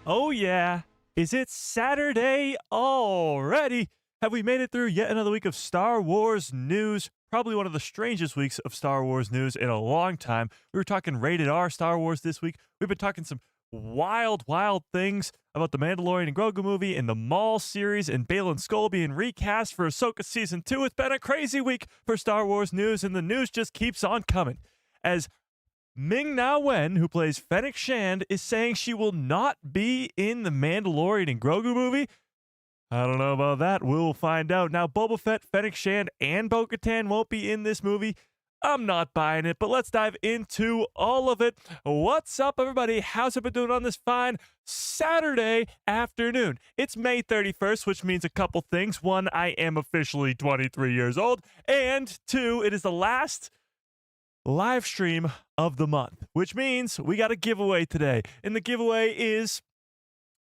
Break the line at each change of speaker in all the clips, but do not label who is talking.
Oh yeah, is it Saturday already? Have we made it through yet another week of Star Wars news? Probably one of the strangest weeks of Star Wars news in a long time. We were talking rated R Star Wars this week. We've been talking some wild things about the Mandalorian and Grogu movie and the Maul series and Baylan Skoll being recast for Ahsoka Season 2. It's been a crazy week for Star Wars news, and the news just keeps on coming. As Ming-Na Wen, who plays Fennic Shand, is saying she will not be in the Mandalorian and Grogu movie. I don't know about that. We'll find out. Now, Boba Fett, Fennec Shand, and Bo-Katan won't be in this movie. I'm not buying it, but let's dive into all of it. What's up, everybody? How's it been doing on this fine Saturday afternoon? It's May 31st, which means a couple things. One, I am officially 23 years old. And two, it is the last live stream of the month, which means we got a giveaway today. And the giveaway is,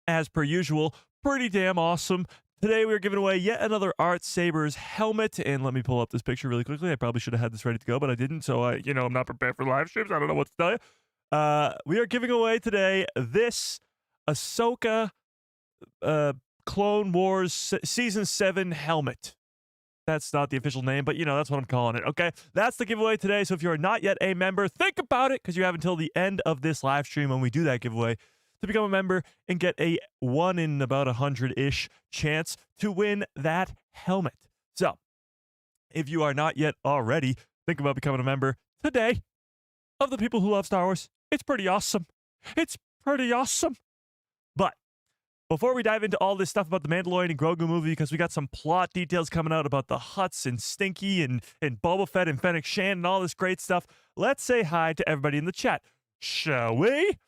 as per usual, pretty damn awesome. Today we are giving away yet another Art Sabers helmet, and let me pull up this picture really quickly. I probably should have had this ready to go, but I didn't, so I'm not prepared for live streams. I don't know what to tell you. We are giving away today this Ahsoka Clone Wars Season 7 helmet. That's not the official name, but that's what I'm calling it, okay? That's the giveaway today, so if you are not yet a member, think about it, because you have until the end of this live stream when we do that giveaway to become a member and get a 1 in about 100-ish chance to win that helmet. So, if you are not yet already, think about becoming a member today of the people who love Star Wars. It's pretty awesome. It's pretty awesome. But before we dive into all this stuff about the Mandalorian and Grogu movie, because we got some plot details coming out about the Hutts and Stinky and Boba Fett and Fennec Shand and all this great stuff, let's say hi to everybody in the chat, shall we?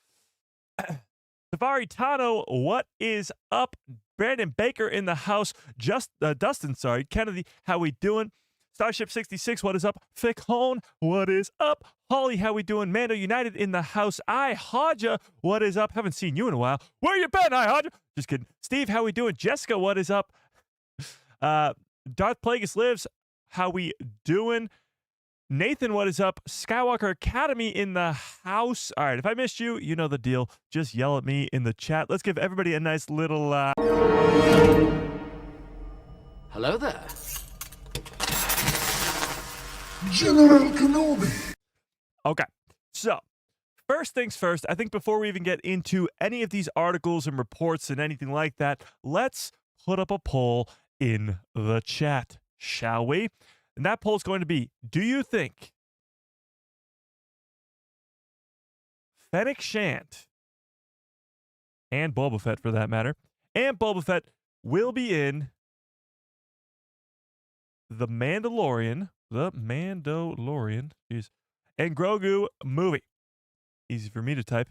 Safari Tano, what is up? Brandon Baker in the house. Dustin, Kennedy, how we doing? Starship 66, what is up? Thick Hone, what is up? Holly, how we doing? Mando United in the house. I Hodja, what is up? Haven't seen you in a while. Where you been, I Hodja? Just kidding. Steve, how we doing? Jessica, what is up? Darth Plagueis lives, how we doing? Nathan, what is up? Skywalker Academy in the house. All right, if I missed you, you know the deal. Just yell at me in the chat. Let's give everybody a nice little
Hello there.
General Kenobi.
Okay, so first things first, I think before we even get into any of these articles and reports and anything like that, let's put up a poll in the chat, shall we? And that poll is going to be, do you think Fennic Shand and Boba Fett, for that matter, and Boba Fett will be in the Mandalorian, jeez, and Grogu movie? Easy for me to type.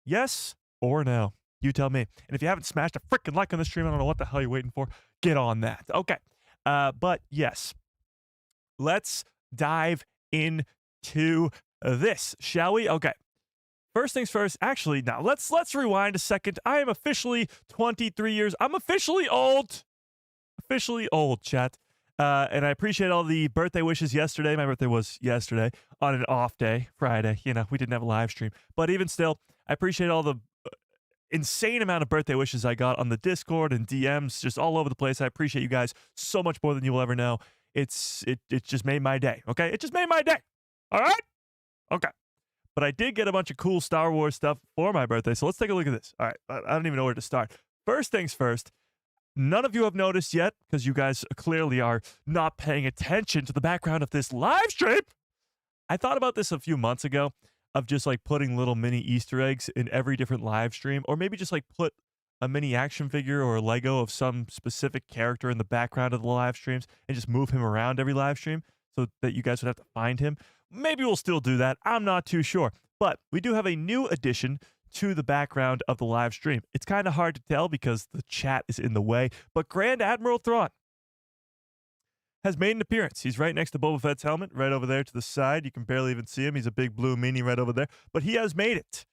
Yes or no? You tell me. And if you haven't smashed a freaking like on the stream, I don't know what the hell you're waiting for. Get on that. Okay. But yes, let's dive into this, shall we? Okay. First things first. Actually, now let's rewind a second. I am officially 23 years. I'm officially old. Officially old, chat. And I appreciate all the birthday wishes yesterday. My birthday was yesterday on an off day, Friday. We didn't have a live stream. But even still, I appreciate all the insane amount of birthday wishes I got on the Discord and DMs, just all over the place. I appreciate you guys so much more than you will ever know. It just made my day, okay? It just made my day, all right? Okay. But I did get a bunch of cool Star Wars stuff for my birthday, so let's take a look at this. All right, I don't even know where to start. First things first, none of you have noticed yet, because you guys clearly are not paying attention to the background of this live stream. I thought about this a few months ago, of just like putting little mini Easter eggs in every different live stream, or maybe just like put a mini action figure or a Lego of some specific character in the background of the live streams and just move him around every live stream so that you guys would have to find him. Maybe we'll still do that. I'm not too sure. But we do have a new addition to the background of the live stream. It's kind of hard to tell because the chat is in the way, but Grand Admiral Thrawn has made an appearance. He's right next to Boba Fett's helmet, right over there to the side. You can barely even see him. He's a big blue meanie right over there, but he has made it.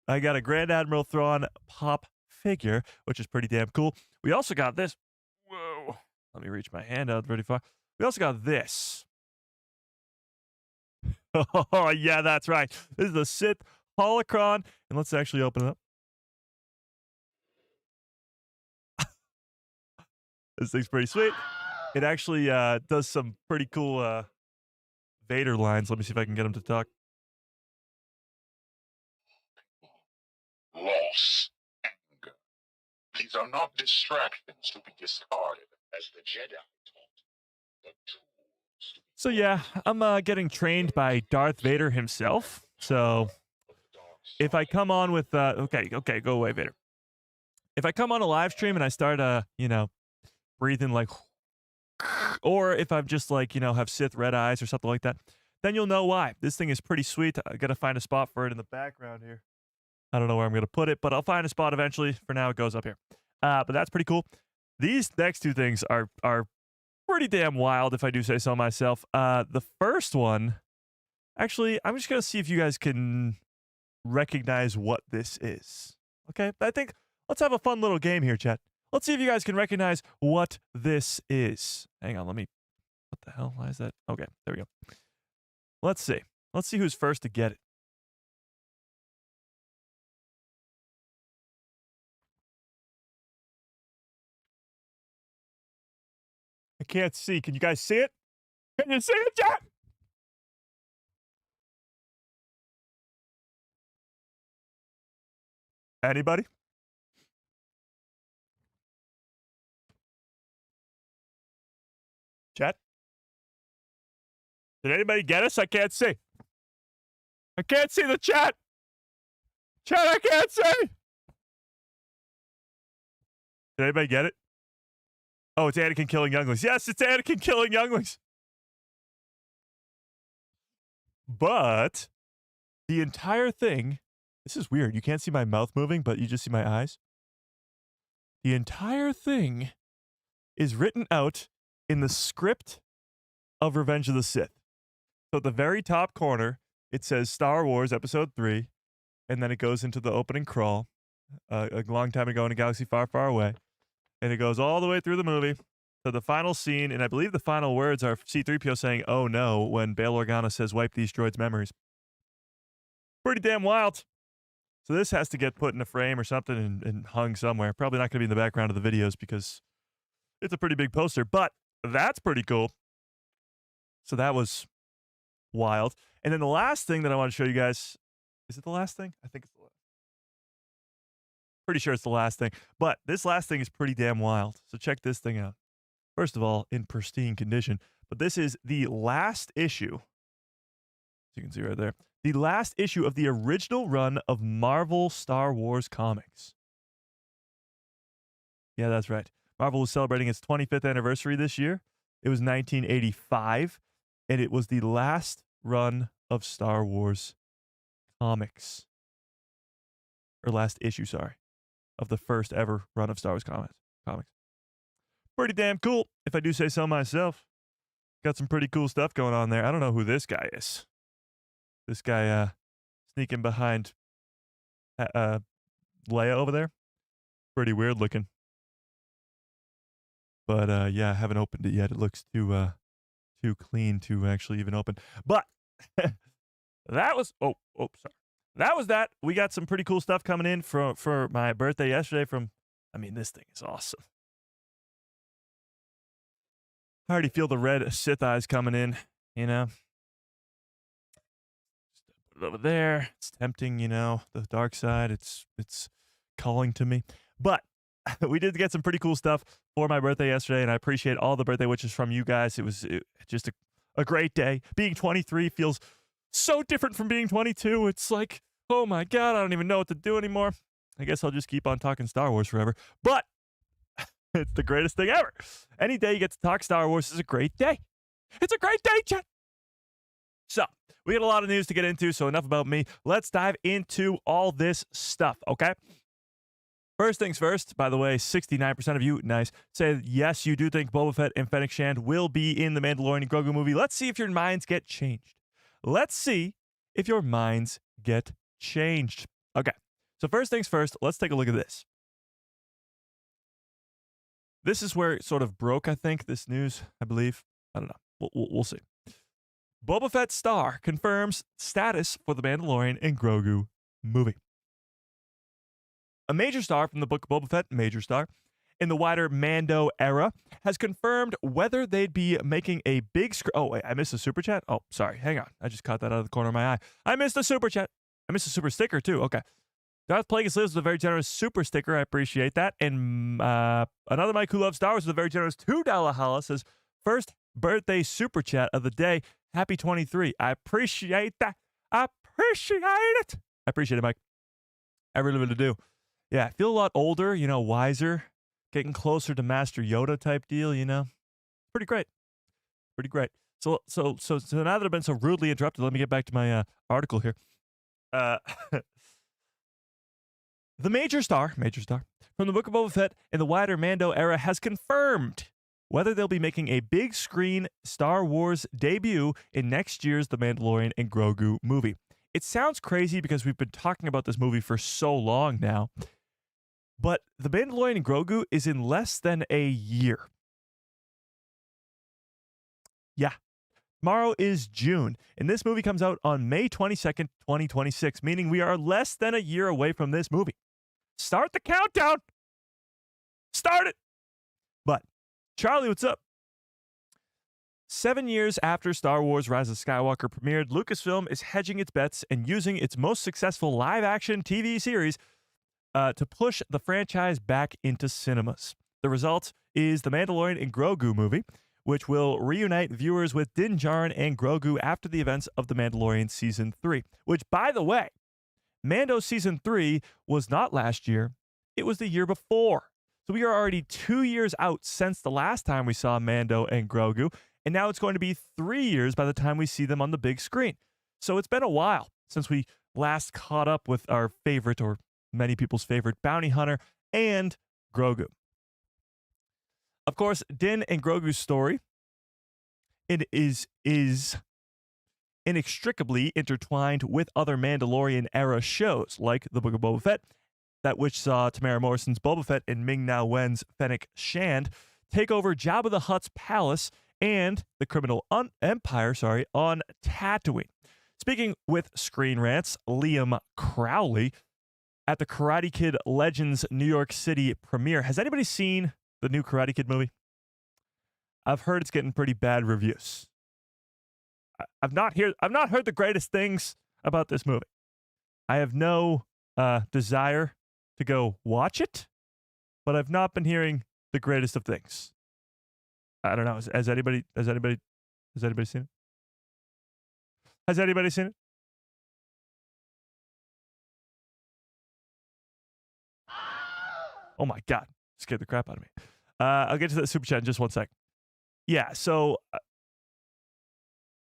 I got a Grand Admiral Thrawn pop figure, which is pretty damn cool. We also got this. Whoa. Let me reach my hand out pretty far. We also got this. Oh, yeah, that's right. This is the Sith Holocron. And let's actually open it up. This thing's pretty sweet. It actually does some pretty cool Vader lines. Let me see if I can get him to talk.
Loss, anger. These are not distractions to be discarded, as the Jedi taught. The tools to be
So yeah, I'm getting trained by Darth Vader himself. So
of the dark
if I
side.
come on with okay, go away, Vader. If I come on a live stream and I start breathing like, or if I'm just like, have Sith red eyes or something like that, then you'll know why. This thing is pretty sweet. I gotta find a spot for it in the background here. I don't know where I'm gonna put it, but I'll find a spot eventually. For now, it goes up here. But that's pretty cool. These next two things are pretty damn wild, if I do say so myself. The first one, actually, I'm just gonna see if you guys can recognize what this is. Okay, I think let's have a fun little game here, chat. Let's see if you guys can recognize what this is. Hang on, what the hell? Why is that? Okay, there we go. Let's see. Let's see who's first to get it. I can't see. Can you guys see it? Can you see it, chat? Anybody? Chat? Did anybody get us? I can't see. I can't see the chat. Chat, I can't see. Did anybody get it? Oh, it's Anakin killing younglings. Yes, it's Anakin killing younglings. But the entire thing, this is weird. You can't see my mouth moving, but you just see my eyes. The entire thing is written out in the script of Revenge of the Sith. So at the very top corner, it says Star Wars Episode 3, and then it goes into the opening crawl a long time ago in a galaxy far, far away. And it goes all the way through the movie to the final scene, and I believe the final words are C-3PO saying, "Oh no," when Bail Organa says, "Wipe these droids' memories." Pretty damn wild. So this has to get put in a frame or something and hung somewhere. Probably not going to be in the background of the videos because it's a pretty big poster, but that's pretty cool. So that was wild. And then the last thing that I want to show you guys, is it the last thing? I think it's the last. Pretty sure it's the last thing. But this last thing is pretty damn wild. So check this thing out. First of all, in pristine condition. But this is the last issue. As you can see right there. The last issue of the original run of Marvel Star Wars comics. Yeah, that's right. Marvel was celebrating its 25th anniversary this year. It was 1985. And it was the last run of Star Wars comics. Or last issue, sorry. Of the first ever run of Star Wars comics. Pretty damn cool, if I do say so myself. Got some pretty cool stuff going on there. I don't know who this guy is. This guy sneaking behind Leia over there. Pretty weird looking. But yeah, I haven't opened it yet. It looks too clean to actually even open. But that was sorry. That was that. We got some pretty cool stuff coming in for my birthday yesterday this thing is awesome. I already feel the red Sith eyes coming in, Just put it over there. It's tempting, the dark side. It's calling to me. But we did get some pretty cool stuff for my birthday yesterday, and I appreciate all the birthday wishes from you guys. It was just a great day. Being 23 feels so different from being 22. It's like, oh my God, I don't even know what to do anymore. I guess I'll just keep on talking Star Wars forever. But it's the greatest thing ever. Any day you get to talk Star Wars is a great day. It's a great day, chat. So, we got a lot of news to get into, so enough about me. Let's dive into all this stuff, okay? First things first, by the way, 69% of you, nice, say yes, you do think Boba Fett and Fennic Shand will be in the Mandalorian and Grogu movie. Let's see if your minds get changed. Let's see if your minds get changed. Okay, so first things first, let's take a look at this. This is where it sort of broke, I think, this news, I believe. I don't know. We'll see. Boba Fett star confirms status for the Mandalorian and Grogu movie. A major star from the book Boba Fett, major star, in the wider Mando era has confirmed whether they'd be making a big screen. Oh, wait, I missed a super chat? Oh, sorry. Hang on. I just caught that out of the corner of my eye. I missed a super chat. I missed a super sticker, too. Okay. Darth Plagueis Lives with a very generous super sticker. I appreciate that. And another Mike who loves Star Wars with a very generous $2 holla says, first birthday super chat of the day. Happy 23. I appreciate that. I appreciate it. I appreciate it, Mike. I really, really do. Yeah, I feel a lot older, wiser, getting closer to Master Yoda type deal, Pretty great. Pretty great. So now that I've been so rudely interrupted, let me get back to my article here. The major star from the Book of Boba Fett in the wider Mando era has confirmed whether they'll be making a big screen Star Wars debut in next year's The Mandalorian and Grogu movie. It sounds crazy because we've been talking about this movie for so long now, but The Mandalorian and Grogu is in less than a year. Yeah. Tomorrow is June, and this movie comes out on May 22nd, 2026, meaning we are less than a year away from this movie. Start the countdown. Start it. But, Charlie, what's up? 7 years after Star Wars Rise of Skywalker premiered, Lucasfilm is hedging its bets and using its most successful live-action TV series to push the franchise back into cinemas. The result is The Mandalorian and Grogu movie, which will reunite viewers with Din Djarin and Grogu after the events of The Mandalorian Season 3. Which, by the way, Mando Season 3 was not last year, it was the year before. So we are already 2 years out since the last time we saw Mando and Grogu, and now it's going to be 3 years by the time we see them on the big screen. So it's been a while since we last caught up with our favorite, or many people's favorite, bounty hunter and Grogu. Of course, Din and Grogu's story, it is inextricably intertwined with other Mandalorian-era shows, like The Book of Boba Fett, that which saw Tamara Morrison's Boba Fett and Ming-Na Wen's Fennic Shand take over Jabba the Hutt's palace and the criminal empire, on Tatooine. Speaking with Screen Rant's Liam Crowley at the Karate Kid Legends New York City premiere. Has anybody seen the new Karate Kid movie? I've heard it's getting pretty bad reviews. I've not heard the greatest things about this movie. I have no desire to go watch it, but I've not been hearing the greatest of things. I don't know. Has anybody seen it? Has anybody seen it? Oh my God. Scared the crap out of me. I'll get to that super chat in just 1 sec. Yeah, so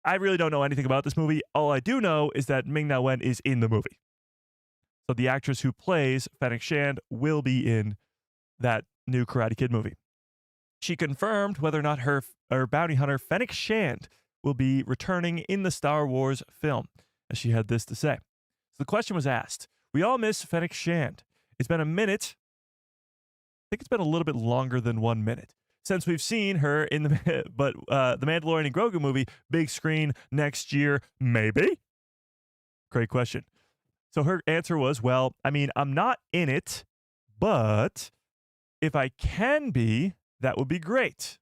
I really don't know anything about this movie. All I do know is that Ming-Na Wen is in the movie. So the actress who plays Fennic Shand will be in that new Karate Kid movie. She confirmed whether or not her bounty hunter Fennic Shand will be returning in the Star Wars film, as she had this to say. So the question was asked, we all miss Fennic Shand. It's been a minute. I think it's been a little bit longer than 1 minute since we've seen her in the Mandalorian and Grogu movie, big screen next year, maybe? Great question. So her answer was, well, I mean, I'm not in it, but if I can be, that would be great.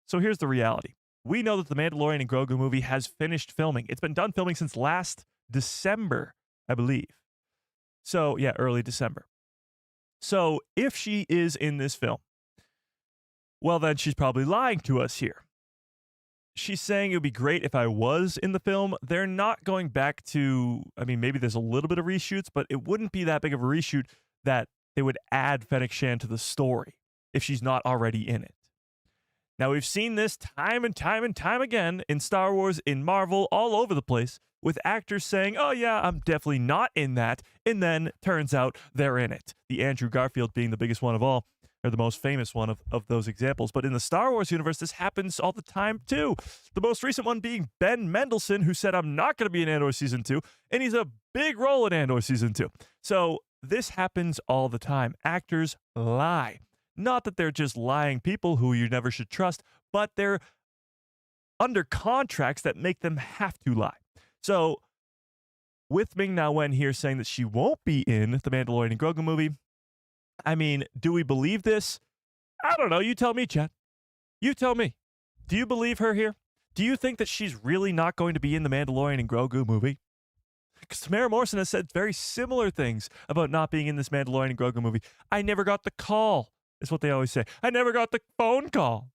So here's the reality. We know that the Mandalorian and Grogu movie has finished filming. It's been done filming since last December, I believe. So, yeah, early December. So if she is in this film, well, then she's probably lying to us here. She's saying it would be great if I was in the film. They're not going back to, I mean, maybe there's a little bit of reshoots, but it wouldn't be that big of a reshoot that they would add Fennec Shand to the story if she's not already in it. Now, we've seen this time and time and time again in Star Wars, in Marvel, all over the place, with actors saying, oh yeah, I'm definitely not in that, and then turns out they're in it. The Andrew Garfield being the biggest one of all, or the most famous one of those examples. But in the Star Wars universe, this happens all the time too. The most recent one being Ben Mendelsohn, who said, I'm not going to be in Andor Season 2, and he's a big role in Andor Season 2. So this happens all the time. Actors lie. Not that they're just lying people who you never should trust, but they're under contracts that make them have to lie. So with Ming-Na Wen here saying that she won't be in the Mandalorian and Grogu movie, I mean, do we believe this? I don't know. You tell me, Chad. You tell me. Do you believe her here? Do you think that she's really not going to be in the Mandalorian and Grogu movie? Because Tamara Morrison has said very similar things about not being in this Mandalorian and Grogu movie. I never got the call, is what they always say. I never got the phone call.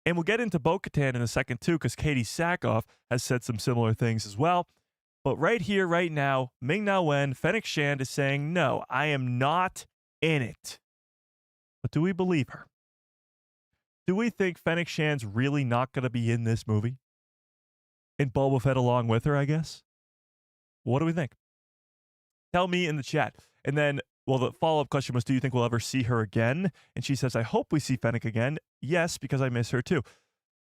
And we'll get into Bo-Katan in a second, too, because Katie Sackhoff has said some similar things as well. But right here, right now, Ming-Na Wen, Fennic Shand is saying, no, I am not in it. But do we believe her? Do we think Fennic Shand's really not going to be in this movie? And Boba Fett along with her, I guess? What do we think? Tell me in the chat. And then, well, the follow-up question was, do you think we'll ever see her again? And she says, I hope we see Fennec again. Yes, because I miss her too.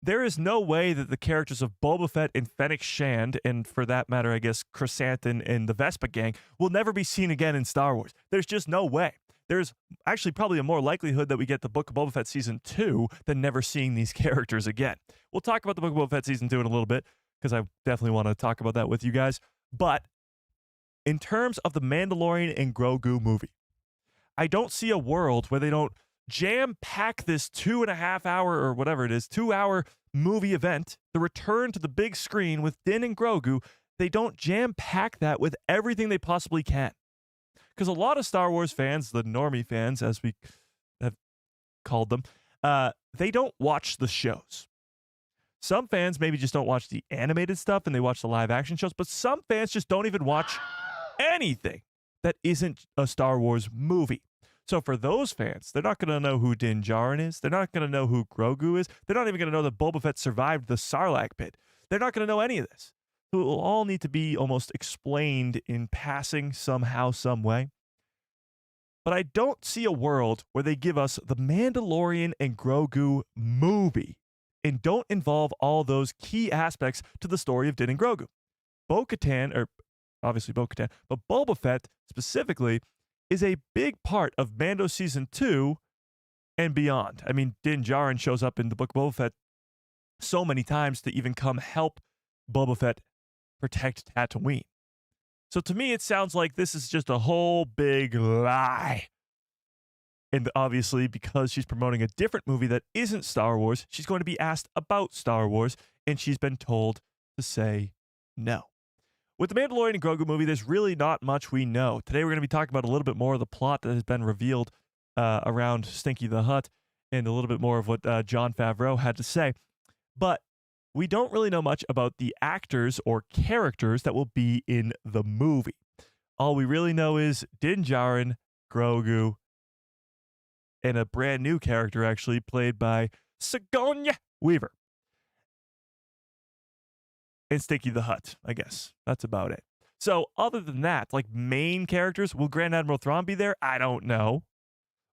There is no way that the characters of Boba Fett and Fennic Shand, and for that matter, I guess, Chrysanthemum and the Vespa gang, will never be seen again in Star Wars. There's just no way. There's actually probably a more likelihood that we get the Book of Boba Fett Season 2 than never seeing these characters again. We'll talk about the Book of Boba Fett Season 2 in a little bit, because I definitely want to talk about that with you guys. But in terms of the Mandalorian and Grogu movie, I don't see a world where they don't jam-pack this 2.5 hour or whatever it is, 2-hour movie event, the return to the big screen with Din and Grogu. They don't jam-pack that with everything they possibly can. Because a lot of Star Wars fans, the normie fans, as we have called them, they don't watch the shows. Some fans maybe just don't watch the animated stuff and they watch the live action shows, but some fans just don't even watch anything that isn't a Star Wars movie. So for those fans, they're not going to know who Din Djarin is. They're not going to know who Grogu is. They're not even going to know that Boba Fett survived the Sarlacc pit. They're not going to know any of this. It will all need to be almost explained in passing somehow, some way. But I don't see a world where they give us the Mandalorian and Grogu movie and don't involve all those key aspects to the story of Din and Grogu. Bo-Katan, or obviously Bo-Katan, but Boba Fett specifically is a big part of Mando Season 2 and beyond. I mean, Din Djarin shows up in the Book of Boba Fett so many times to even come help Boba Fett protect Tatooine. So to me, it sounds like this is just a whole big lie. And obviously, because she's promoting a different movie that isn't Star Wars, she's going to be asked about Star Wars, and she's been told to say no. With the Mandalorian and Grogu movie, there's really not much we know. Today, we're going to be talking about a little bit more of the plot that has been revealed around Stinky the Hutt and a little bit more of what Jon Favreau had to say. But we don't really know much about the actors or characters that will be in the movie. All we really know is Din Djarin, Grogu, and a brand new character actually played by Sigourney Weaver. And Stinky the Hutt, I guess. That's about it. So other than that, like main characters, will Grand Admiral Thrawn be there? I don't know.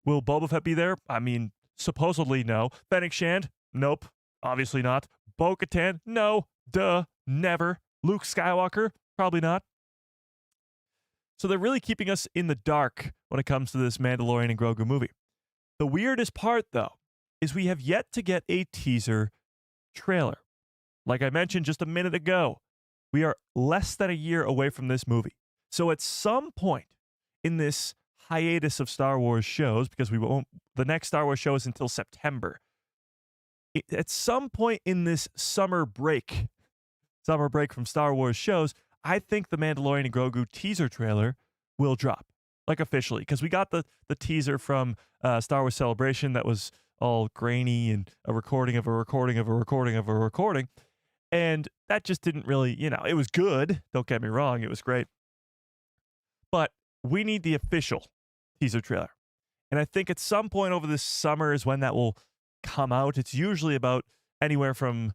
Will Boba Fett be there? I mean, supposedly no. Fennic Shand? Nope. Obviously not. Bo-Katan? No. Duh. Never. Luke Skywalker? Probably not. So they're really keeping us in the dark when it comes to this Mandalorian and Grogu movie. The weirdest part, though, is we have yet to get a teaser trailer. Like I mentioned just a minute ago, we are less than a year away from this movie. So at some point in this hiatus of Star Wars shows, because the next Star Wars show is until September, at some point in this summer break from Star Wars shows, I think the Mandalorian and Grogu teaser trailer will drop, like officially, because we got the teaser from Star Wars Celebration that was all grainy and a recording of a recording of a recording of a recording. And that just didn't really, it was good. Don't get me wrong. It was great. But we need the official teaser trailer. And I think at some point over this summer is when that will come out. It's usually about anywhere from,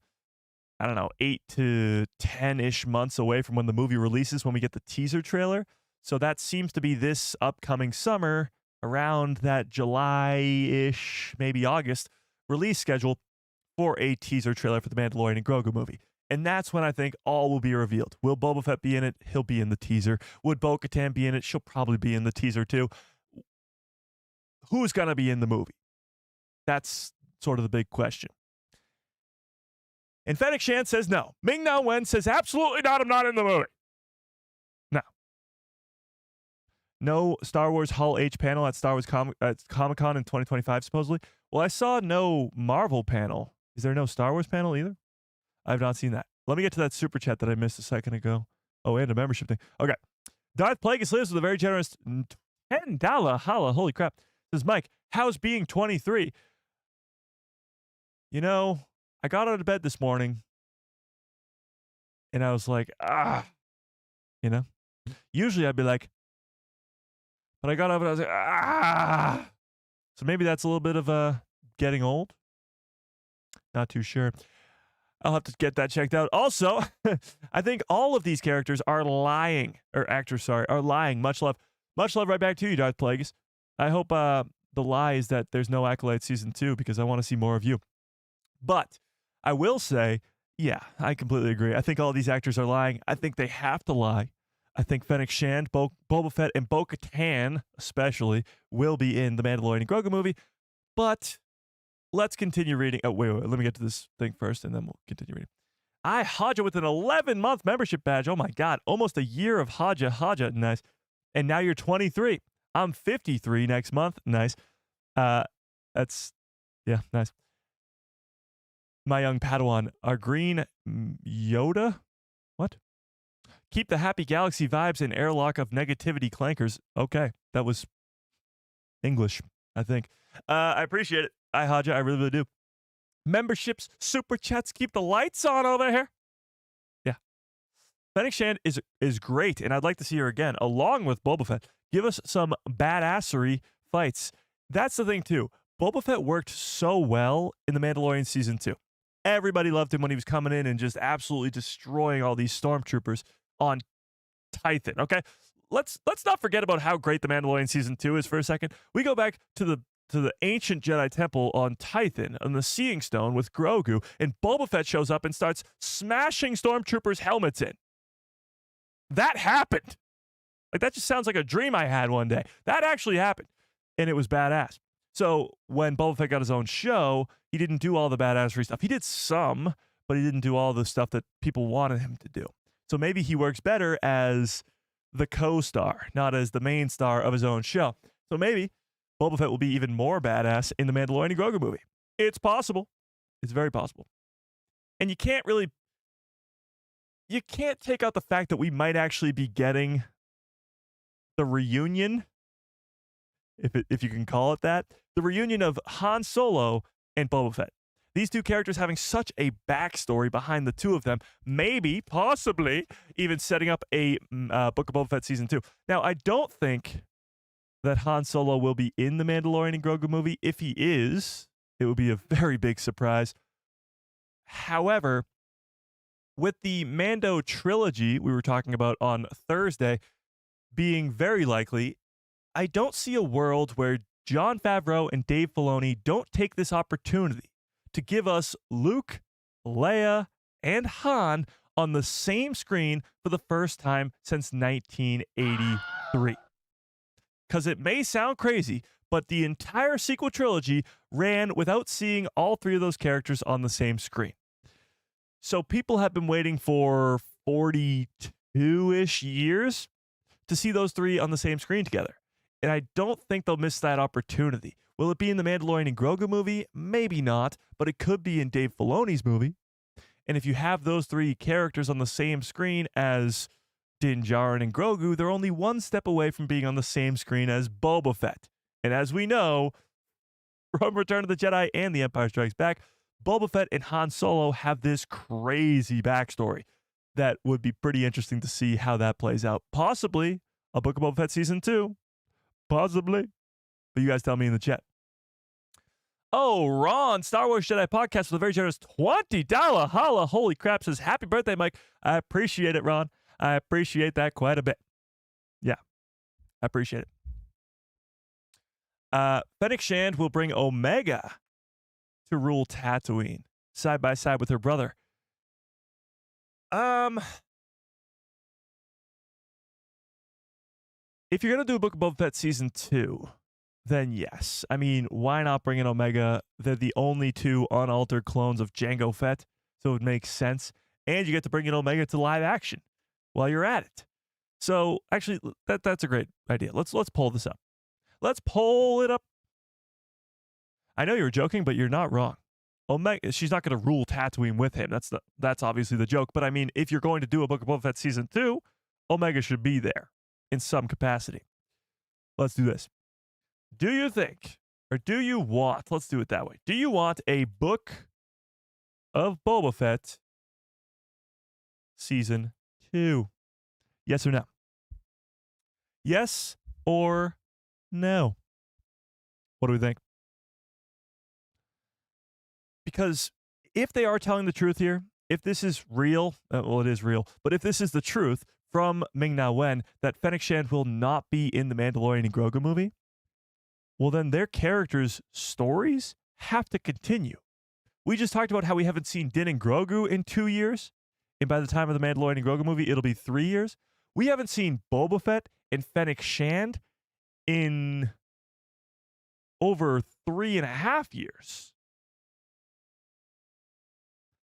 8 to 10-ish months away from when the movie releases when we get the teaser trailer. So that seems to be this upcoming summer, around that July-ish, maybe August release schedule for a teaser trailer for the Mandalorian and Grogu movie. And that's when I think all will be revealed. Will Boba Fett be in it? He'll be in the teaser. Would Bo-Katan be in it? She'll probably be in the teaser too. Who's going to be in the movie? That's sort of the big question. And Fennic Shand says no. Ming-Na Wen says absolutely not. I'm not in the movie. No. No Star Wars Hall H panel at Comic-Con in 2025, supposedly. Well, I saw no Marvel panel. Is there no Star Wars panel either? I've not seen that. Let me get to that super chat that I missed a second ago. Oh, and a membership thing. Okay. Darth Plagueis lives with a very generous $10 holla. Holy crap. Says, Mike, how's being 23? You know, I got out of bed this morning and I was like, you know? Usually I'd be like, but I got up and I was like, So maybe that's a little bit of getting old. Not too sure. I'll have to get that checked out. Also, I think all of these characters are lying, or actors, sorry, are lying. Much love. Much love right back to you, Darth Plagueis. I hope the lie is that there's no Acolyte Season 2 because I want to see more of you. But I will say, yeah, I completely agree. I think all these actors are lying. I think they have to lie. I think Fennic Shand, Boba Fett, and Bo-Katan, especially, will be in the Mandalorian and Grogu movie. But let's continue reading. Oh, wait. Let me get to this thing first, and then we'll continue reading. I Haja with an 11-month membership badge. Oh, my God. Almost a year of Haja. Nice. And now you're 23. I'm 53 next month. Nice. That's, yeah, nice. My young Padawan, our green Yoda? What? Keep the happy galaxy vibes and airlock of negativity clankers. Okay, that was English, I think. I appreciate it. I Haja, I really, really do. Memberships, super chats, keep the lights on over here. Yeah. Fennic Shand is great, and I'd like to see her again, along with Boba Fett. Give us some badassery fights. That's the thing, too. Boba Fett worked so well in The Mandalorian Season 2. Everybody loved him when he was coming in and just absolutely destroying all these stormtroopers on Titan, okay? Let's not forget about how great The Mandalorian Season 2 is for a second. We go back to the ancient Jedi temple on Titan, on the Seeing Stone with Grogu, and Boba Fett shows up and starts smashing stormtroopers' helmets in. That happened. Like, that just sounds like a dream I had one day. That actually happened, and it was badass. So when Boba Fett got his own show, he didn't do all the badassery stuff. He did some, but he didn't do all the stuff that people wanted him to do. So maybe he works better as the co-star, not as the main star of his own show. So maybe Boba Fett will be even more badass in the Mandalorian and Grogu movie. It's possible. It's very possible. And you can't take out the fact that we might actually be getting the reunion, if you can call it that, the reunion of Han Solo and Boba Fett. These two characters having such a backstory behind the two of them, maybe, possibly, even setting up a Book of Boba Fett Season 2. Now, I don't think that Han Solo will be in the Mandalorian and Grogu movie. If he is, it would be a very big surprise. However, with the Mando trilogy we were talking about on Thursday being very likely, I don't see a world where Jon Favreau and Dave Filoni don't take this opportunity to give us Luke, Leia, and Han on the same screen for the first time since 1983. Because it may sound crazy, but the entire sequel trilogy ran without seeing all three of those characters on the same screen. So people have been waiting for 42-ish years to see those three on the same screen together. And I don't think they'll miss that opportunity. Will it be in the Mandalorian and Grogu movie? Maybe not, but it could be in Dave Filoni's movie. And if you have those three characters on the same screen as Din Djarin and Grogu, they're only one step away from being on the same screen as Boba Fett. And as we know, from Return of the Jedi and The Empire Strikes Back, Boba Fett and Han Solo have this crazy backstory that would be pretty interesting to see how that plays out. Possibly a Book of Boba Fett Season 2. Possibly. But you guys tell me in the chat. Oh, Ron, Star Wars Jedi Podcast with a very generous $20 holla. Holy crap, says happy birthday, Mike. I appreciate it, Ron. I appreciate that quite a bit. Yeah, I appreciate it. Fennic Shand will bring Omega to rule Tatooine side by side with her brother. If you're going to do a Book of Boba Fett Season 2, then yes. I mean, why not bring in Omega? They're the only two unaltered clones of Jango Fett, so it makes sense. And you get to bring in Omega to live action while you're at it. So actually, that's a great idea. Let's pull this up. Let's pull it up. I know you're joking, but you're not wrong. Omega, she's not going to rule Tatooine with him. That's obviously the joke. But I mean, if you're going to do a Book of Boba Fett season 2, Omega should be there in some capacity. Let's do this. Do you think, or do you want, let's do it that way. Do you want a Book of Boba Fett season 2? Yes or no? Yes or no? What do we think? Because if they are telling the truth here, if this is real, well, it is real, but if this is the truth from Ming-Na Wen that Fennic Shand will not be in the Mandalorian and Grogu movie, well, then their characters' stories have to continue. We just talked about how we haven't seen Din and Grogu in 2 years, and by the time of the Mandalorian and Grogu movie, it'll be 3 years. We haven't seen Boba Fett and Fennec Shand in over 3.5 years.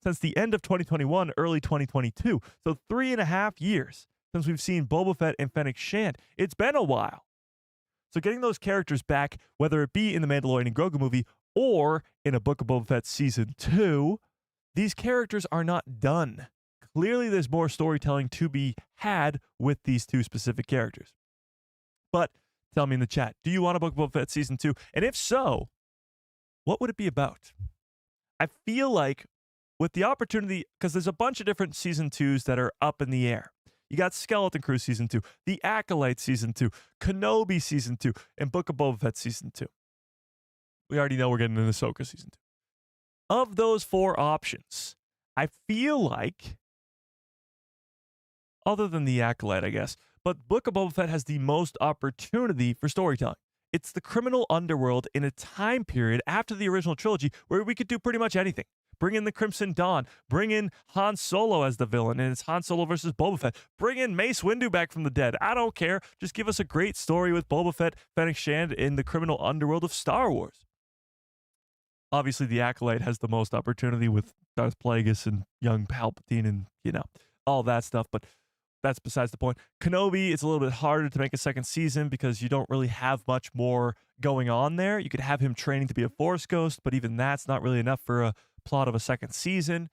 Since the end of 2021, early 2022. So 3.5 years since we've seen Boba Fett and Fennec Shand. It's been a while. So getting those characters back, whether it be in the Mandalorian and Grogu movie or in a Book of Boba Fett season 2, these characters are not done. Clearly, there's more storytelling to be had with these two specific characters. But tell me in the chat, do you want a Book of Boba Fett season 2? And if so, what would it be about? I feel like with the opportunity, because there's a bunch of different season 2s that are up in the air. You got Skeleton Crew season 2, The Acolyte season 2, Kenobi season 2, and Book of Boba Fett season 2. We already know we're getting an Ahsoka season 2. Of those 4 options, I feel like, other than The Acolyte, I guess, but Book of Boba Fett has the most opportunity for storytelling. It's the criminal underworld in a time period after the original trilogy where we could do pretty much anything. Bring in the Crimson Dawn. Bring in Han Solo as the villain, and it's Han Solo versus Boba Fett. Bring in Mace Windu back from the dead. I don't care. Just give us a great story with Boba Fett, Fennec Shand in the criminal underworld of Star Wars. Obviously, The Acolyte has the most opportunity with Darth Plagueis and young Palpatine and, all that stuff, but that's besides the point. Kenobi, it's a little bit harder to make a second season because you don't really have much more going on there. You could have him training to be a Force ghost, but even that's not really enough for a plot of a second season.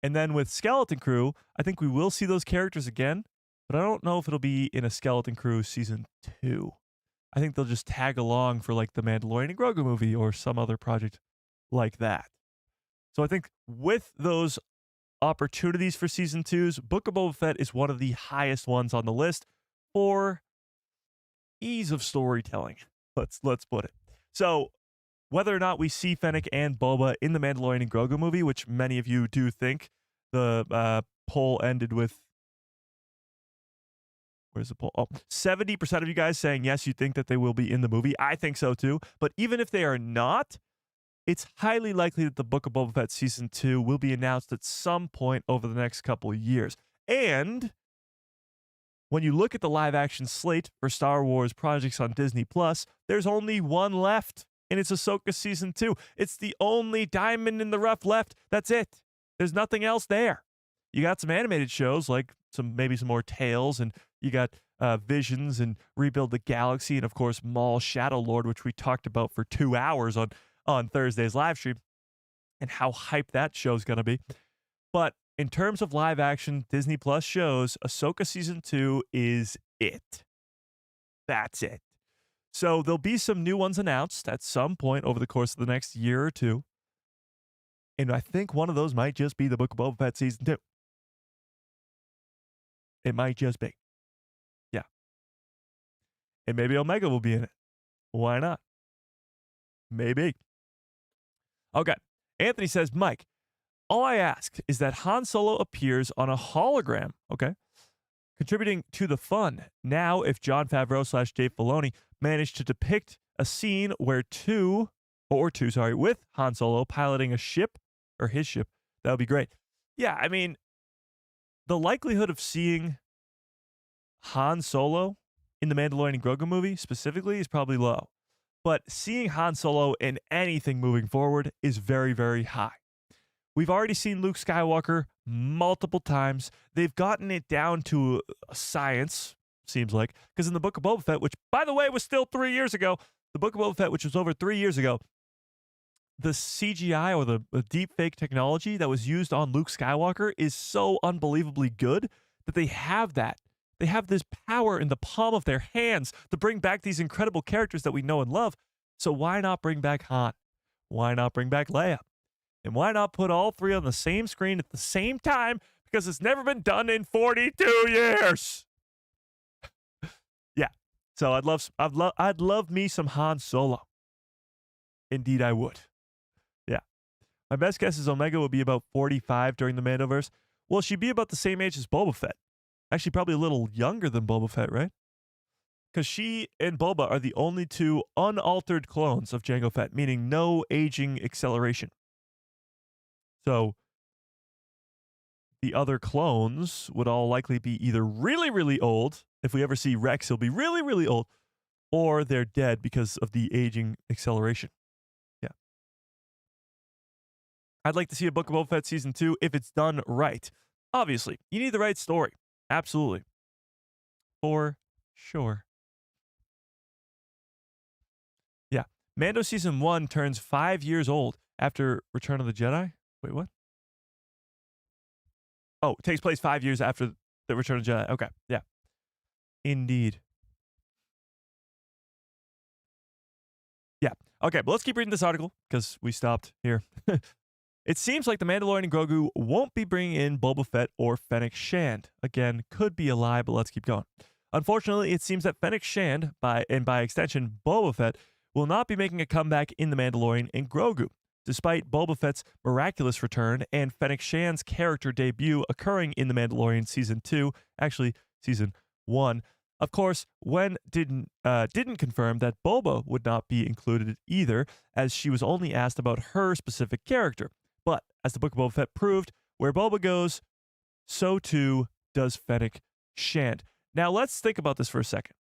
And then with Skeleton Crew, I think we will see those characters again, but I don't know if it'll be in a Skeleton Crew season 2. I think they'll just tag along for like the Mandalorian and Grogu movie or some other project like that. So I think with those opportunities for season 2s, Book of Boba Fett is one of the highest ones on the list for ease of storytelling. Let's put it. So whether or not we see Fennec and Boba in the Mandalorian and Grogu movie, which many of you do think, the poll ended with, where's the poll? 70% of you guys saying yes, you think that they will be in the movie. I think so too. But even if they are not, it's highly likely that the Book of Boba Fett season 2 will be announced at some point over the next couple of years. And when you look at the live action slate for Star Wars projects on Disney Plus, there's only one left. And it's Ahsoka season 2. It's the only diamond in the rough left. That's it. There's nothing else there. You got some animated shows like maybe some more Tales, and you got Visions and Rebuild the Galaxy, and of course Maul Shadow Lord, which we talked about for 2 hours on Thursday's live stream, and how hyped that show's gonna be. But in terms of live action Disney Plus shows, Ahsoka season 2 is it. That's it. So there'll be some new ones announced at some point over the course of the next year or two. And I think one of those might just be the Book of Boba Fett season 2. It might just be. Yeah. And maybe Omega will be in it. Why not? Maybe. Okay. Anthony says, Mike, all I ask is that Han Solo appears on a hologram, okay, contributing to the fun. Now, if Jon Favreau / Dave Filoni managed to depict a scene where with Han Solo piloting a ship, or his ship, that would be great. Yeah, I mean, the likelihood of seeing Han Solo in the Mandalorian and Grogu movie specifically is probably low. But seeing Han Solo in anything moving forward is very, very high. We've already seen Luke Skywalker multiple times. They've gotten it down to a science, seems like. Because in the Book of Boba Fett, which, by the way, was still 3 years ago, the Book of Boba Fett, which was over 3 years ago, the CGI or the deep fake technology that was used on Luke Skywalker is so unbelievably good that they have that. They have this power in the palm of their hands to bring back these incredible characters that we know and love. So why not bring back Han? Why not bring back Leia? And why not put all three on the same screen at the same time? Because it's never been done in 42 years. Yeah. So I'd love me some Han Solo. Indeed, I would. Yeah. My best guess is Omega will be about 45 during the Mandoverse. Well, she'd be about the same age as Boba Fett. Actually, probably a little younger than Boba Fett, right? Because she and Boba are the only two unaltered clones of Jango Fett, meaning no aging acceleration. So the other clones would all likely be either really, really old. If we ever see Rex, he'll be really, really old. Or they're dead because of the aging acceleration. Yeah. I'd like to see a Book of Boba Fett Season 2 if it's done right. Obviously, you need the right story. Absolutely. For sure. Yeah. Mando Season 1 turns 5 years old after Return of the Jedi. Wait, what? Oh, it takes place 5 years after the Return of the Jedi. Okay, yeah. Indeed. Yeah. Okay, but let's keep reading this article because we stopped here. It seems like the Mandalorian and Grogu won't be bringing in Boba Fett or Fennic Shand. Again, could be a lie, but let's keep going. Unfortunately, it seems that Fennic Shand, by extension Boba Fett, will not be making a comeback in The Mandalorian and Grogu, despite Boba Fett's miraculous return and Fennec Shand's character debut occurring in The Mandalorian Season 2, actually Season 1. Of course, Wen didn't confirm that Boba would not be included either, as she was only asked about her specific character. But, as the Book of Boba Fett proved, where Boba goes, so too does Fennec Shand. Now, let's think about this for a second.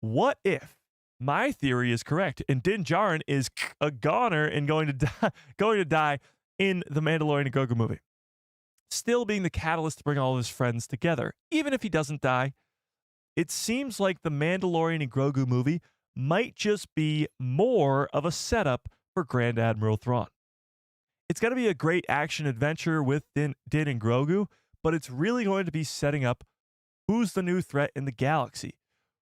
What if my theory is correct and Din Djarin is a goner and going to die in the Mandalorian and Grogu movie, still being the catalyst to bring all of his friends together, even if he doesn't die? It seems like the Mandalorian and Grogu movie might just be more of a setup for Grand Admiral Thrawn. It's going to be a great action adventure with Din and Grogu, but it's really going to be setting up who's the new threat in the galaxy.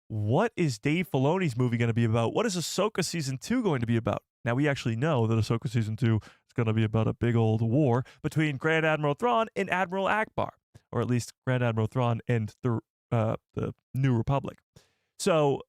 What is Dave Filoni's movie going to be about? What is Ahsoka Season 2 going to be about? Now, we actually know that Ahsoka Season 2 is going to be about a big old war between Grand Admiral Thrawn and Admiral Akbar, or at least Grand Admiral Thrawn and the New Republic. So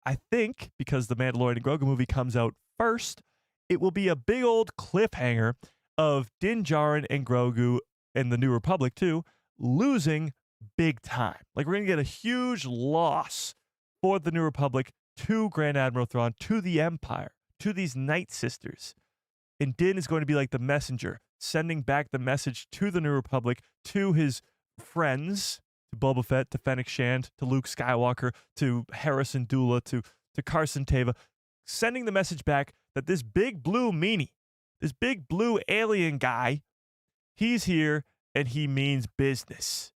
I think because the Mandalorian and Grogu movie comes out first, it will be a big old cliffhanger of Din Djarin and Grogu and the New Republic too losing big time. Like, we're going to get a huge loss for the New Republic to Grand Admiral Thrawn, to the Empire, to these Night Sisters. And Din is going to be like the messenger, sending back the message to the New Republic, to his friends, to Boba Fett, to Fennec Shand, to Luke Skywalker, to Harrison Dula, to Carson Teva, sending the message back that this big blue meanie, this big blue alien guy, he's here and he means business.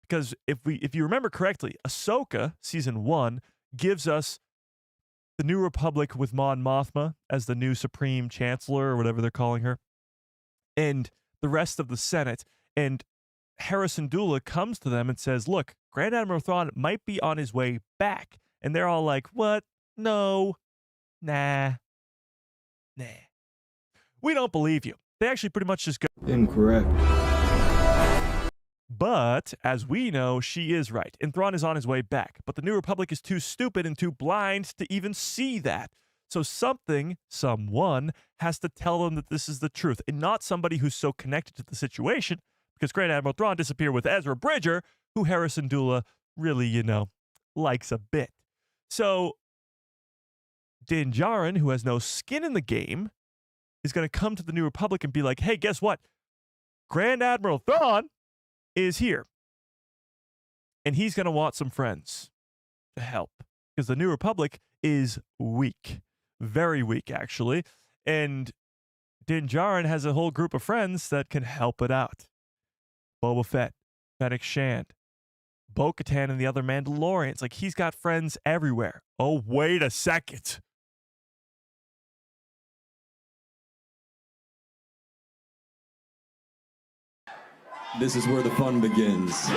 Because if you remember correctly, Ahsoka Season 1 gives us the New Republic with Mon Mothma as the new Supreme Chancellor, or whatever they're calling her, and the rest of the Senate. And Harrison Dula comes to them and says, look, Grand Admiral Thrawn might be on his way back. And they're all like, what? No. Nah. We don't believe you. They actually pretty much just go,
incorrect.
But, as we know, she is right, and Thrawn is on his way back. But the New Republic is too stupid and too blind to even see that. So someone has to tell them that this is the truth, and not somebody who's so connected to the situation, because Grand Admiral Thrawn disappeared with Ezra Bridger, who Harrison Dula really, likes a bit. So Din Djarin, who has no skin in the game, is going to come to the New Republic and be like, hey, guess what? Grand Admiral Thrawn is here. And he's going to want some friends to help, because the New Republic is weak. Very weak, actually. And Din Djarin has a whole group of friends that can help it out. Boba Fett, Fennec Shand, Bo-Katan and the other Mandalorians. Like, he's got friends everywhere. Oh, wait a second.
This is where the fun begins.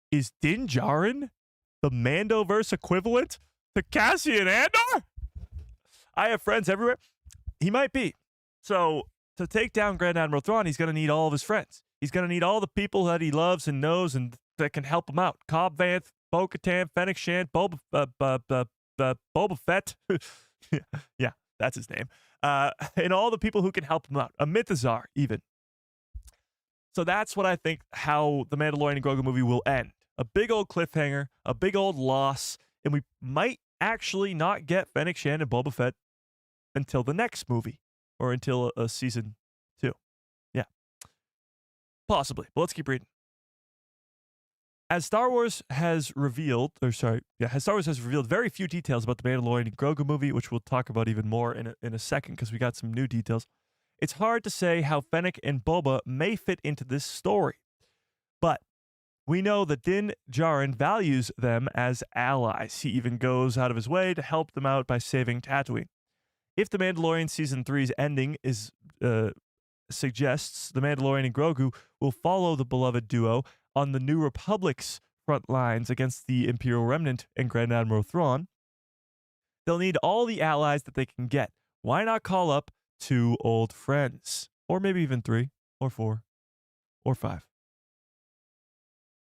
Is Din Djarin the Mandoverse equivalent to Cassian Andor? I have friends everywhere. He might be. So to take down Grand Admiral Thrawn, he's going to need all of his friends. He's going to need all the people that he loves and knows and that can help him out. Cobb Vanth, Bo-Katan, Fennic Shand, Boba Fett. Yeah, that's his name. And all the people who can help him out. A Mythazar, even. So that's what I think how the Mandalorian and Grogu movie will end. A big old cliffhanger, a big old loss, and we might actually not get Fennec Shand and Boba Fett until the next movie or until a season 2. Yeah. Possibly. But let's keep reading. As Star Wars has revealed very few details about the Mandalorian and Grogu movie, which we'll talk about even more in a second because we got some new details. It's hard to say how Fennec and Boba may fit into this story. But we know that Din Djarin values them as allies. He even goes out of his way to help them out by saving Tatooine. If the Mandalorian Season 3's ending suggests the Mandalorian and Grogu will follow the beloved duo on the New Republic's front lines against the Imperial Remnant and Grand Admiral Thrawn, they'll need all the allies that they can get. Why not call up 2 old friends? Or maybe even 3, or 4, or 5.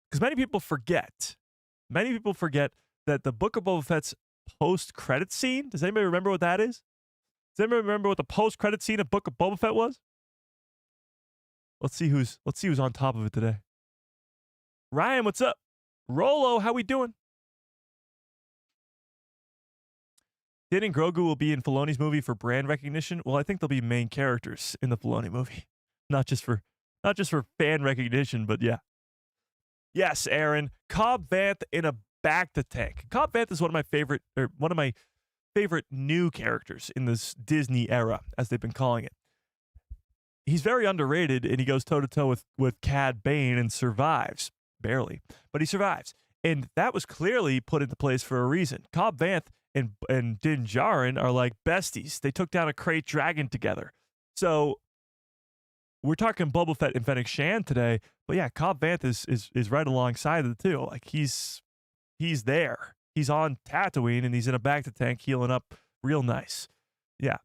Because many people forget that the Book of Boba Fett's post-credit scene, does anybody remember what that is? Does anybody remember what the post-credit scene of Book of Boba Fett was? Let's see who's on top of it today. Ryan, what's up? Rolo, how we doing? Din and Grogu will be in Filoni's movie for brand recognition. Well, I think they'll be main characters in the Filoni movie, not just for fan recognition, but yeah. Yes, Aaron, Cobb Vanth in a bacta tank. Cobb Vanth is one of my favorite new characters in this Disney era, as they've been calling it. He's very underrated, and he goes toe-to-toe with Cad Bane and survives. Barely, but he survives. And that was clearly put into place for a reason. Cobb Vanth and Din Djarin are like besties. They took down a Krayt dragon together. So we're talking Boba Fett and Fennic Shand today, but yeah, Cobb Vanth is right alongside of the two. Like he's there. He's on Tatooine and he's in a bacta tank healing up real nice. Yeah.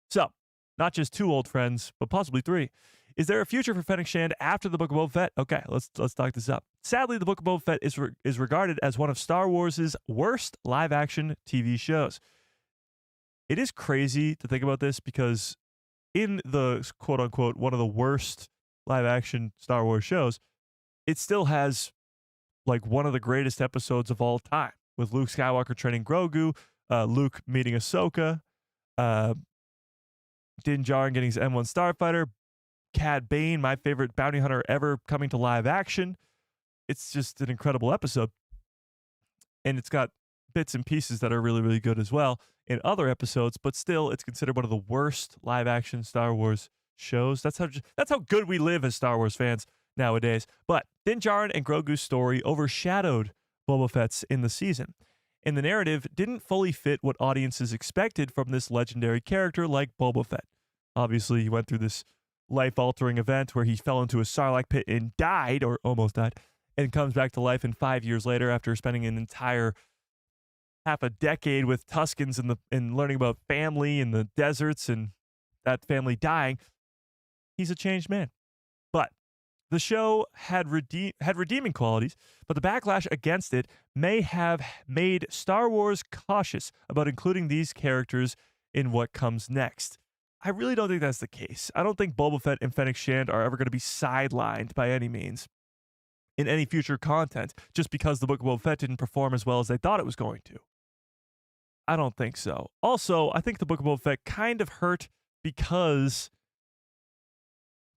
So, not just 2 old friends, but possibly 3. Is there a future for Fennec Shand after the Book of Boba Fett? Okay, let's talk this up. Sadly, the Book of Boba Fett is regarded as one of Star Wars' worst live-action TV shows. It is crazy to think about this because in the quote-unquote one of the worst live-action Star Wars shows, it still has like one of the greatest episodes of all time with Luke Skywalker training Grogu, Luke meeting Ahsoka, Din Djarin getting his M1 Starfighter, Cad Bane, my favorite bounty hunter ever, coming to live action. It's just an incredible episode. And it's got bits and pieces that are really, really good as well in other episodes, but still it's considered one of the worst live action Star Wars shows. That's how good we live as Star Wars fans nowadays. But Din Djarin and Grogu's story overshadowed Boba Fett's in the season. And the narrative didn't fully fit what audiences expected from this legendary character like Boba Fett. Obviously, he went through this life-altering event where he fell into a Sarlacc pit and died, or almost died, and comes back to life in 5 years later after spending an entire half a decade with Tuskens and learning about family in the deserts and that family dying. He's a changed man. But the show had redeeming qualities, but the backlash against it may have made Star Wars cautious about including these characters in what comes next. I really don't think that's the case. I don't think Boba Fett and Fennec Shand are ever going to be sidelined by any means in any future content just because the Book of Boba Fett didn't perform as well as they thought it was going to. I don't think so. Also, I think the Book of Boba Fett kind of hurt because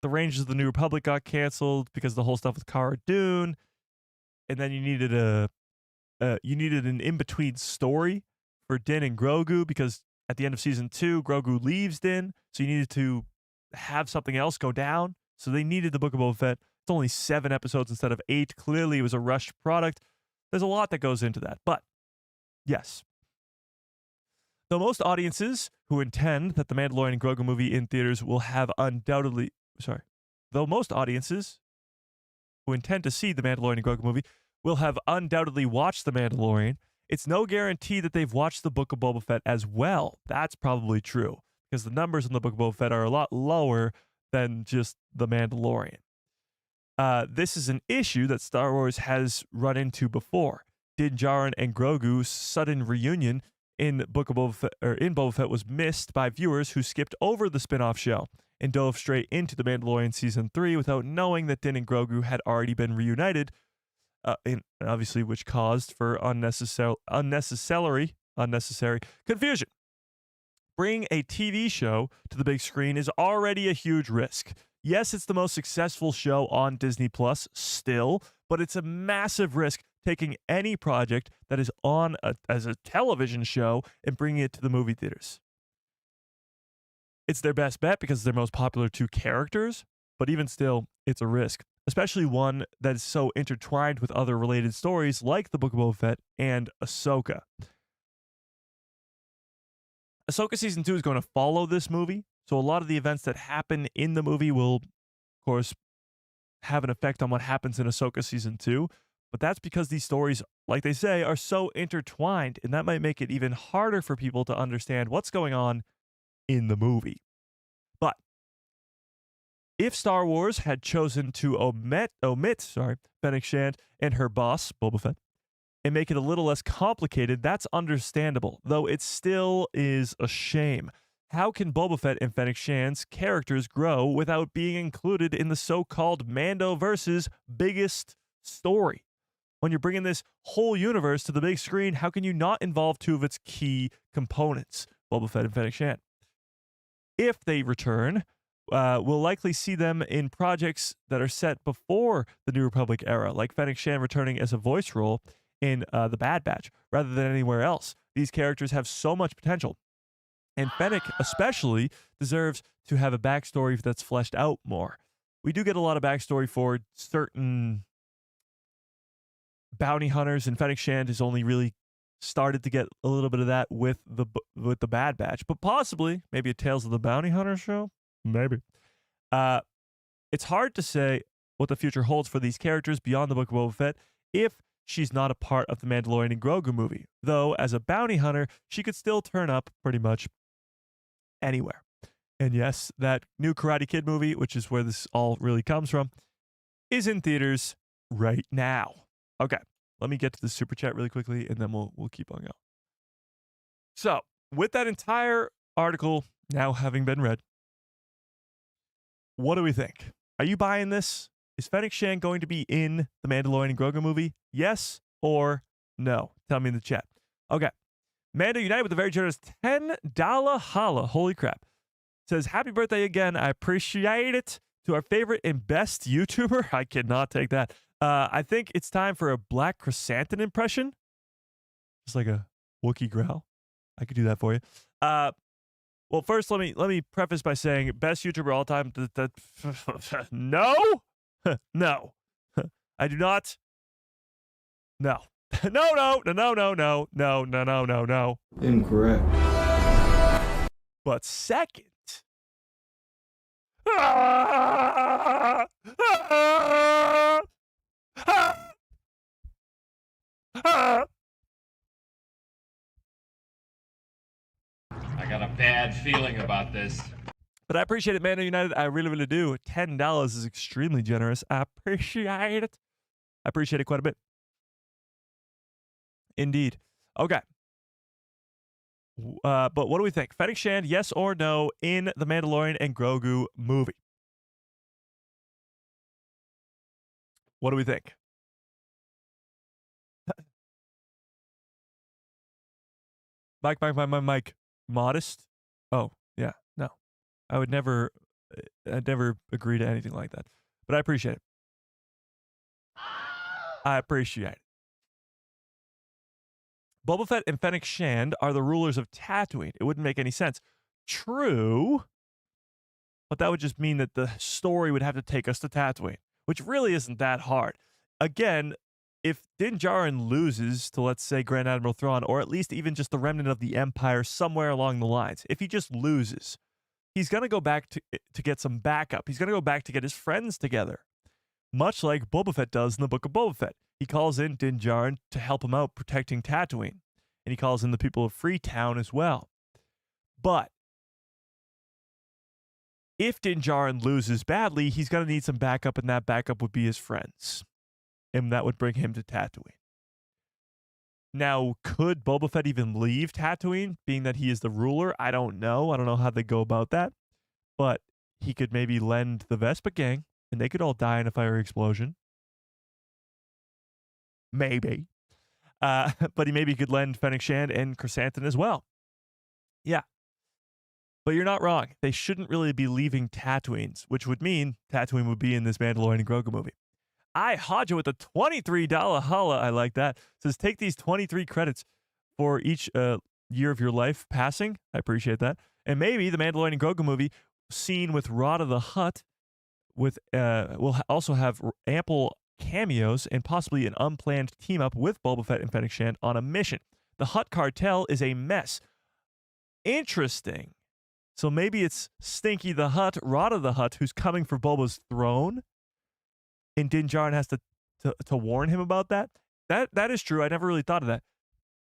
the Rangers of the New Republic got canceled because of the whole stuff with Cara Dune, and then you needed an in-between story for Din and Grogu because at the end of season 2, Grogu leaves Din, so you needed to have something else go down. So they needed the Book of Boba Fett It's only 7 episodes instead of 8. Clearly, it was a rushed product. There's a lot that goes into that. But, yes. Though most audiences who intend that the Mandalorian and Grogu movie in theaters will have undoubtedly... Sorry. Though most audiences who intend to see the Mandalorian and Grogu movie will have undoubtedly watched The Mandalorian, it's no guarantee that they've watched the Book of Boba Fett as well. That's probably true, because the numbers in the Book of Boba Fett are a lot lower than just The Mandalorian. This is an issue that Star Wars has run into before. Din Djarin and Grogu's sudden reunion in Boba Fett was missed by viewers who skipped over the spin-off show and dove straight into The Mandalorian Season 3 without knowing that Din and Grogu had already been reunited, obviously which caused for unnecessary confusion. Bringing a TV show to the big screen is already a huge risk. Yes, it's the most successful show on Disney Plus still, but it's a massive risk taking any project that is on as a television show and bringing it to the movie theaters. It's their best bet because they're most popular 2 characters, but even still, it's a risk, especially one that is so intertwined with other related stories like the Book of Boba Fett and Ahsoka. Ahsoka Season 2 is going to follow this movie, so a lot of the events that happen in the movie will, of course, have an effect on what happens in Ahsoka Season 2, but that's because these stories, like they say, are so intertwined, and that might make it even harder for people to understand what's going on in the movie. But if Star Wars had chosen to omit Fennic Shand and her boss, Boba Fett, and make it a little less complicated, that's understandable, though it still is a shame. How can Boba Fett and Fennec Shand's characters grow without being included in the so-called Mando versus biggest story? When you're bringing this whole universe to the big screen, how can you not involve 2 of its key components, Boba Fett and Fennec Shand? If they return, we'll likely see them in projects that are set before the New Republic era, like Fennec Shand returning as a voice role in The Bad Batch, rather than anywhere else. These characters have so much potential. And Fennec especially deserves to have a backstory that's fleshed out more. We do get a lot of backstory for certain bounty hunters, and Fennec Shand has only really started to get a little bit of that with the Bad Batch, but possibly maybe a Tales of the Bounty Hunter show. Maybe. It's hard to say what the future holds for these characters beyond the Book of Boba Fett if she's not a part of the Mandalorian and Grogu movie. Though, as a bounty hunter, she could still turn up pretty much anywhere. And yes, that new Karate Kid movie, which is where this all really comes from, is in theaters right now. Okay, let me get to the super chat really quickly, and then we'll keep on going. So, with that entire article now having been read, what do we think? Are you buying this? Is Fennec Shand going to be in the Mandalorian and Grogu movie? Yes or no? Tell me in the chat. Okay. Mando United with a very generous $10 holla. Holy crap. Says, happy birthday again. I appreciate it. To our favorite and best YouTuber. I cannot take that. I think it's time for a Black Chrysanthemum impression. Just like a Wookiee growl. I could do that for you. Well, first, let me preface by saying best YouTuber all time. No, no, I do not. No, no.
Incorrect.
But second,
I got a bad feeling about this.
but I appreciate it, Mando United. I really, really do. $10 is extremely generous. I appreciate it. I appreciate it quite a bit. Indeed. Okay. But what do we think? Fennec Shand, yes or no, in the Mandalorian and Grogu movie? What do we think? Mike. Modest? Oh, yeah, no. I'd never agree to anything like that. But I appreciate it. I appreciate it. Boba Fett and Fennec Shand are the rulers of Tatooine. It wouldn't make any sense. True. But that would just mean that the story would have to take us to Tatooine, which really isn't that hard. Again, if Din Djarin loses to, let's say, Grand Admiral Thrawn, or at least even just the remnant of the Empire somewhere along the lines, if he just loses, he's going to go back to get some backup. He's going to go back to get his friends together, much like Boba Fett does in the Book of Boba Fett. He calls in Din Djarin to help him out protecting Tatooine, and he calls in the people of Freetown as well. But if Din Djarin loses badly, he's going to need some backup, and that backup would be his friends. And that would bring him to Tatooine. Now, could Boba Fett even leave Tatooine, being that he is the ruler? I don't know. I don't know how they go about that. But he could maybe lend the Vespa gang, and they could all die in a fiery explosion. Maybe. But he maybe could lend Fennic Shand and Chrysanthemum as well. Yeah. But you're not wrong. They shouldn't really be leaving Tatooine, which would mean Tatooine would be in this Mandalorian and Grogu movie. I Hodja with a $23 holla. I like that. It says, take these 23 credits for each year of your life passing. I appreciate that. And maybe the Mandalorian and Grogu movie scene with Rada the Hutt will also have ample cameos and possibly an unplanned team up with Boba Fett and Fennec Shand on a mission. The Hutt cartel is a mess. Interesting. So maybe it's Stinky the Hutt, Rada the Hutt, who's coming for Boba's throne, and Din Djarin has to warn him about that. That is true. I never really thought of that.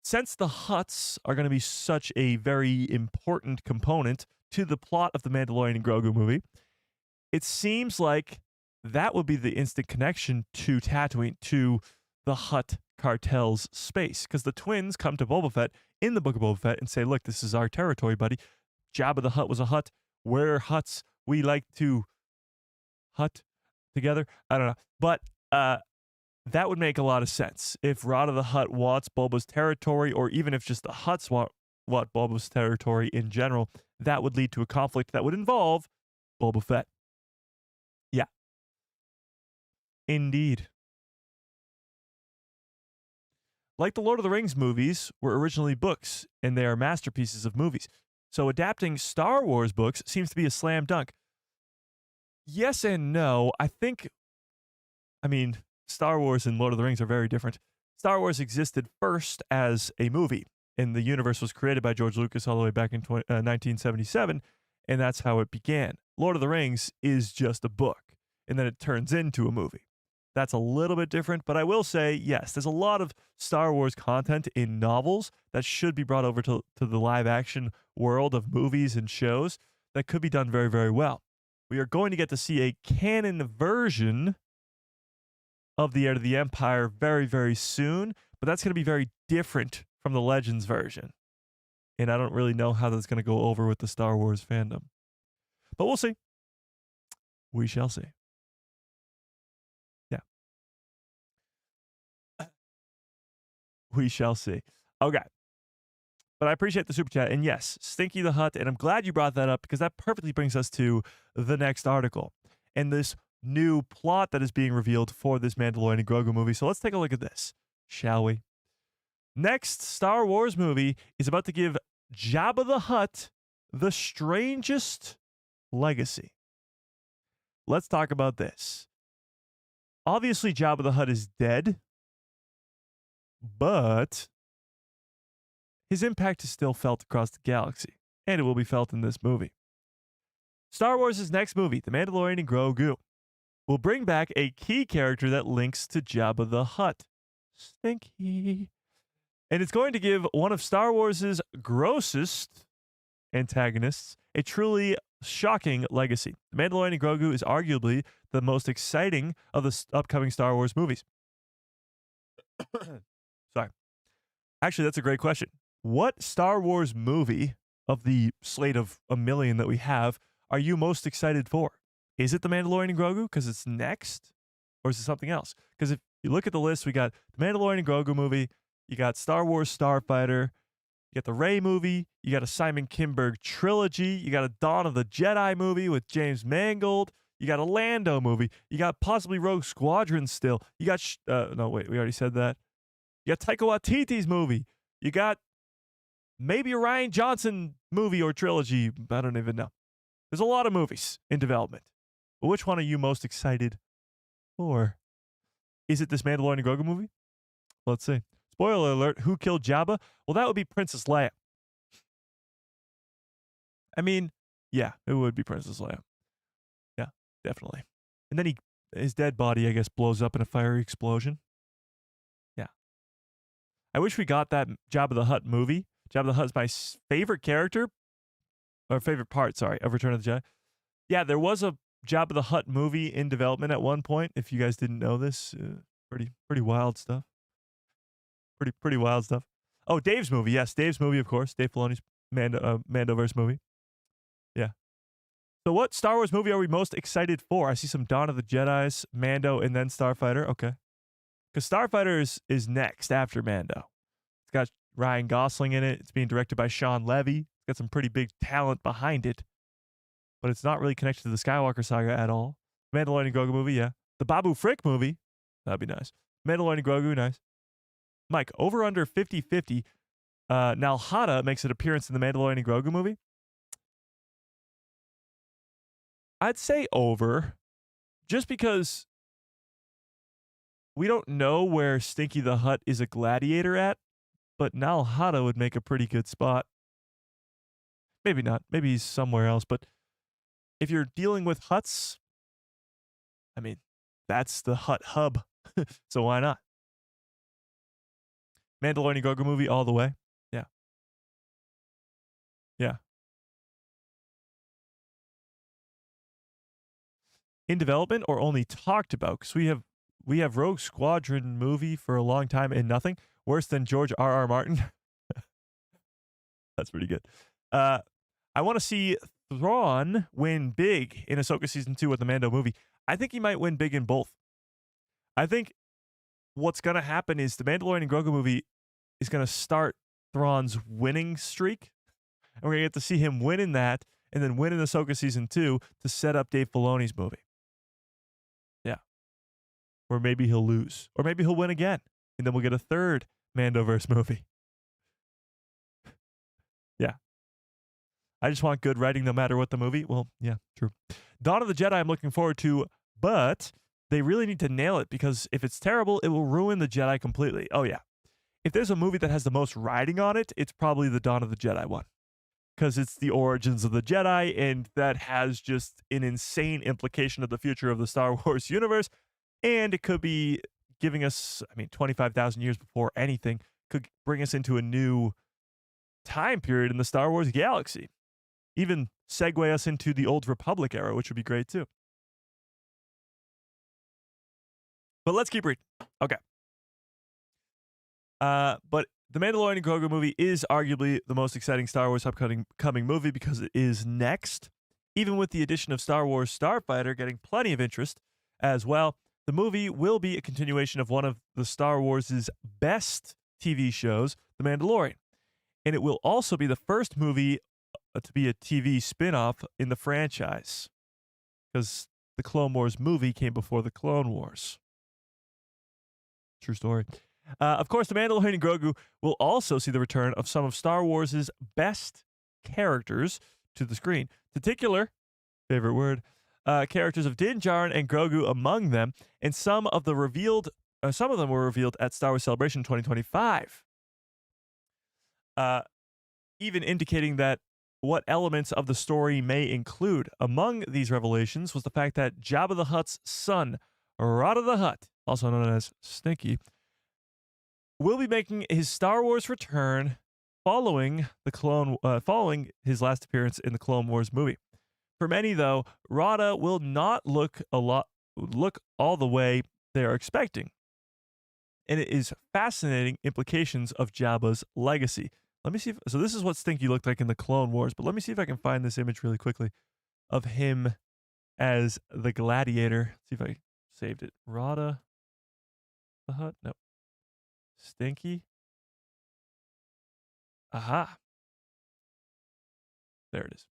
Since the Hutts are going to be such a very important component to the plot of the Mandalorian and Grogu movie, it seems like that would be the instant connection to Tatooine, to the Hutt cartel's space. Because the twins come to Boba Fett in the Book of Boba Fett and say, look, this is our territory, buddy. Jabba the Hutt was a Hutt. We're Hutts. We like to Hutt together. I don't know. But that would make a lot of sense. If Rada the Hutt wants Boba's territory, or even if just the Hutts want Boba's territory in general, that would lead to a conflict that would involve Boba Fett. Yeah. Indeed. Like the Lord of the Rings movies were originally books, and they are masterpieces of movies. So adapting Star Wars books seems to be a slam dunk. Yes and no. Star Wars and Lord of the Rings are very different. Star Wars existed first as a movie, and the universe was created by George Lucas all the way back in 1977, and that's how it began. Lord of the Rings is just a book, and then it turns into a movie. That's a little bit different, but I will say, yes, there's a lot of Star Wars content in novels that should be brought over to the live-action world of movies and shows that could be done very, very well. We are going to get to see a canon version of the Heir to the Empire very, very soon, but that's going to be very different from the Legends version. And I don't really know how that's going to go over with the Star Wars fandom. But we'll see. We shall see. Yeah. We shall see. Okay. But I appreciate the super chat. And yes, Stinky the Hutt, and I'm glad you brought that up because that perfectly brings us to the next article and this new plot that is being revealed for this Mandalorian and Grogu movie. So let's take a look at this, shall we? Next Star Wars movie is about to give Jabba the Hutt the strangest legacy. Let's talk about this. Obviously, Jabba the Hutt is dead, but his impact is still felt across the galaxy, and it will be felt in this movie. Star Wars' next movie, The Mandalorian and Grogu, will bring back a key character that links to Jabba the Hutt, Stinky. And it's going to give one of Star Wars' grossest antagonists a truly shocking legacy. The Mandalorian and Grogu is arguably the most exciting of the upcoming Star Wars movies. Sorry. Actually, that's a great question. What Star Wars movie of the slate of a million that we have are you most excited for? Is it The Mandalorian and Grogu because it's next? Or is it something else? Because if you look at the list, we got The Mandalorian and Grogu movie, you got Star Wars Starfighter, you got the Rey movie, you got a Simon Kinberg trilogy, you got a Dawn of the Jedi movie with James Mangold, you got a Lando movie, you got possibly Rogue Squadron still, you got, no wait, we already said that. You got Taika Waititi's movie, you got maybe a Rian Johnson movie or trilogy, I don't even know. There's a lot of movies in development. But which one are you most excited for? Is it this Mandalorian and Grogu movie? Let's see. Spoiler alert, who killed Jabba? Well, that would be Princess Leia. I mean, yeah, it would be Princess Leia. Yeah, definitely. And then his dead body, I guess, blows up in a fiery explosion. Yeah. I wish we got that Jabba the Hutt movie. Jabba the Hutt is my favorite character, or favorite part, sorry, of Return of the Jedi. Yeah, there was a Jabba the Hutt movie in development at one point. If you guys didn't know this, pretty wild stuff. Pretty wild stuff. Oh, Dave's movie. Yes, Dave's movie, of course. Dave Filoni's Mandoverse movie. Yeah. So what Star Wars movie are we most excited for? I see some Dawn of the Jedis, Mando, and then Starfighter. Okay. Because Starfighter is next after Mando. It's got Ryan Gosling in it. It's being directed by Sean Levy. It's got some pretty big talent behind it. But it's not really connected to the Skywalker saga at all. Mandalorian and Grogu movie, yeah. The Babu Frick movie, that'd be nice. Mandalorian and Grogu, nice. Mike, over under 50-50. Nalhada makes an appearance in the Mandalorian and Grogu movie. I'd say over, just because we don't know where Stinky the Hutt is a gladiator at, but Nalhada would make a pretty good spot. Maybe not. Maybe he's somewhere else, but if you're dealing with Hutts, I mean, that's the Hutt hub, so why not? Mandalorian and Grogu movie all the way. Yeah. Yeah. In development or only talked about? Because we have Rogue Squadron movie for a long time and nothing. Worse than George R.R. Martin. That's pretty good. I want to see Thrawn win big in Ahsoka Season 2 with the Mando movie. I think he might win big in both. I think what's going to happen is the Mandalorian and Grogu movie is going to start Thrawn's winning streak. And we're going to get to see him win in that and then win in Ahsoka Season 2 to set up Dave Filoni's movie. Yeah. Or maybe he'll lose. Or maybe he'll win again. And then we'll get a third Mandoverse movie. Yeah. I just want good writing no matter what the movie. Well, yeah, true. Dawn of the Jedi I'm looking forward to, but they really need to nail it because if it's terrible, it will ruin the Jedi completely. Oh, yeah. If there's a movie that has the most writing on it, it's probably the Dawn of the Jedi one. Because it's the origins of the Jedi, and that has just an insane implication of the future of the Star Wars universe. And it could be giving us, 25,000 years before anything, could bring us into a new time period in the Star Wars galaxy. Even segue us into the Old Republic era, which would be great too. But let's keep reading. Okay. But the Mandalorian and Grogu movie is arguably the most exciting Star Wars upcoming movie because it is next. Even with the addition of Star Wars Starfighter getting plenty of interest as well, the movie will be a continuation of one of the Star Wars' best TV shows, The Mandalorian. And it will also be the first movie to be a TV spin-off in the franchise. Because the Clone Wars movie came before the Clone Wars. True story. Of course, The Mandalorian and Grogu will also see the return of some of Star Wars' best characters to the screen. Particular, favorite word, characters of Din Djarin and Grogu among them, and some of them were revealed at Star Wars Celebration 2025. Even indicating that what elements of the story may include. Among these revelations was the fact that Jabba the Hutt's son, Rada the Hutt, also known as Stinky, will be making his Star Wars return following his last appearance in the Clone Wars movie. For many, though, Rada will not look all the way they are expecting. And it is fascinating implications of Jabba's legacy. Let me see so this is what Stinky looked like in the Clone Wars, but let me see if I can find this image really quickly of him as the gladiator. Let's see if I saved it. Rada the Hutt? No. Stinky. Aha. There it is.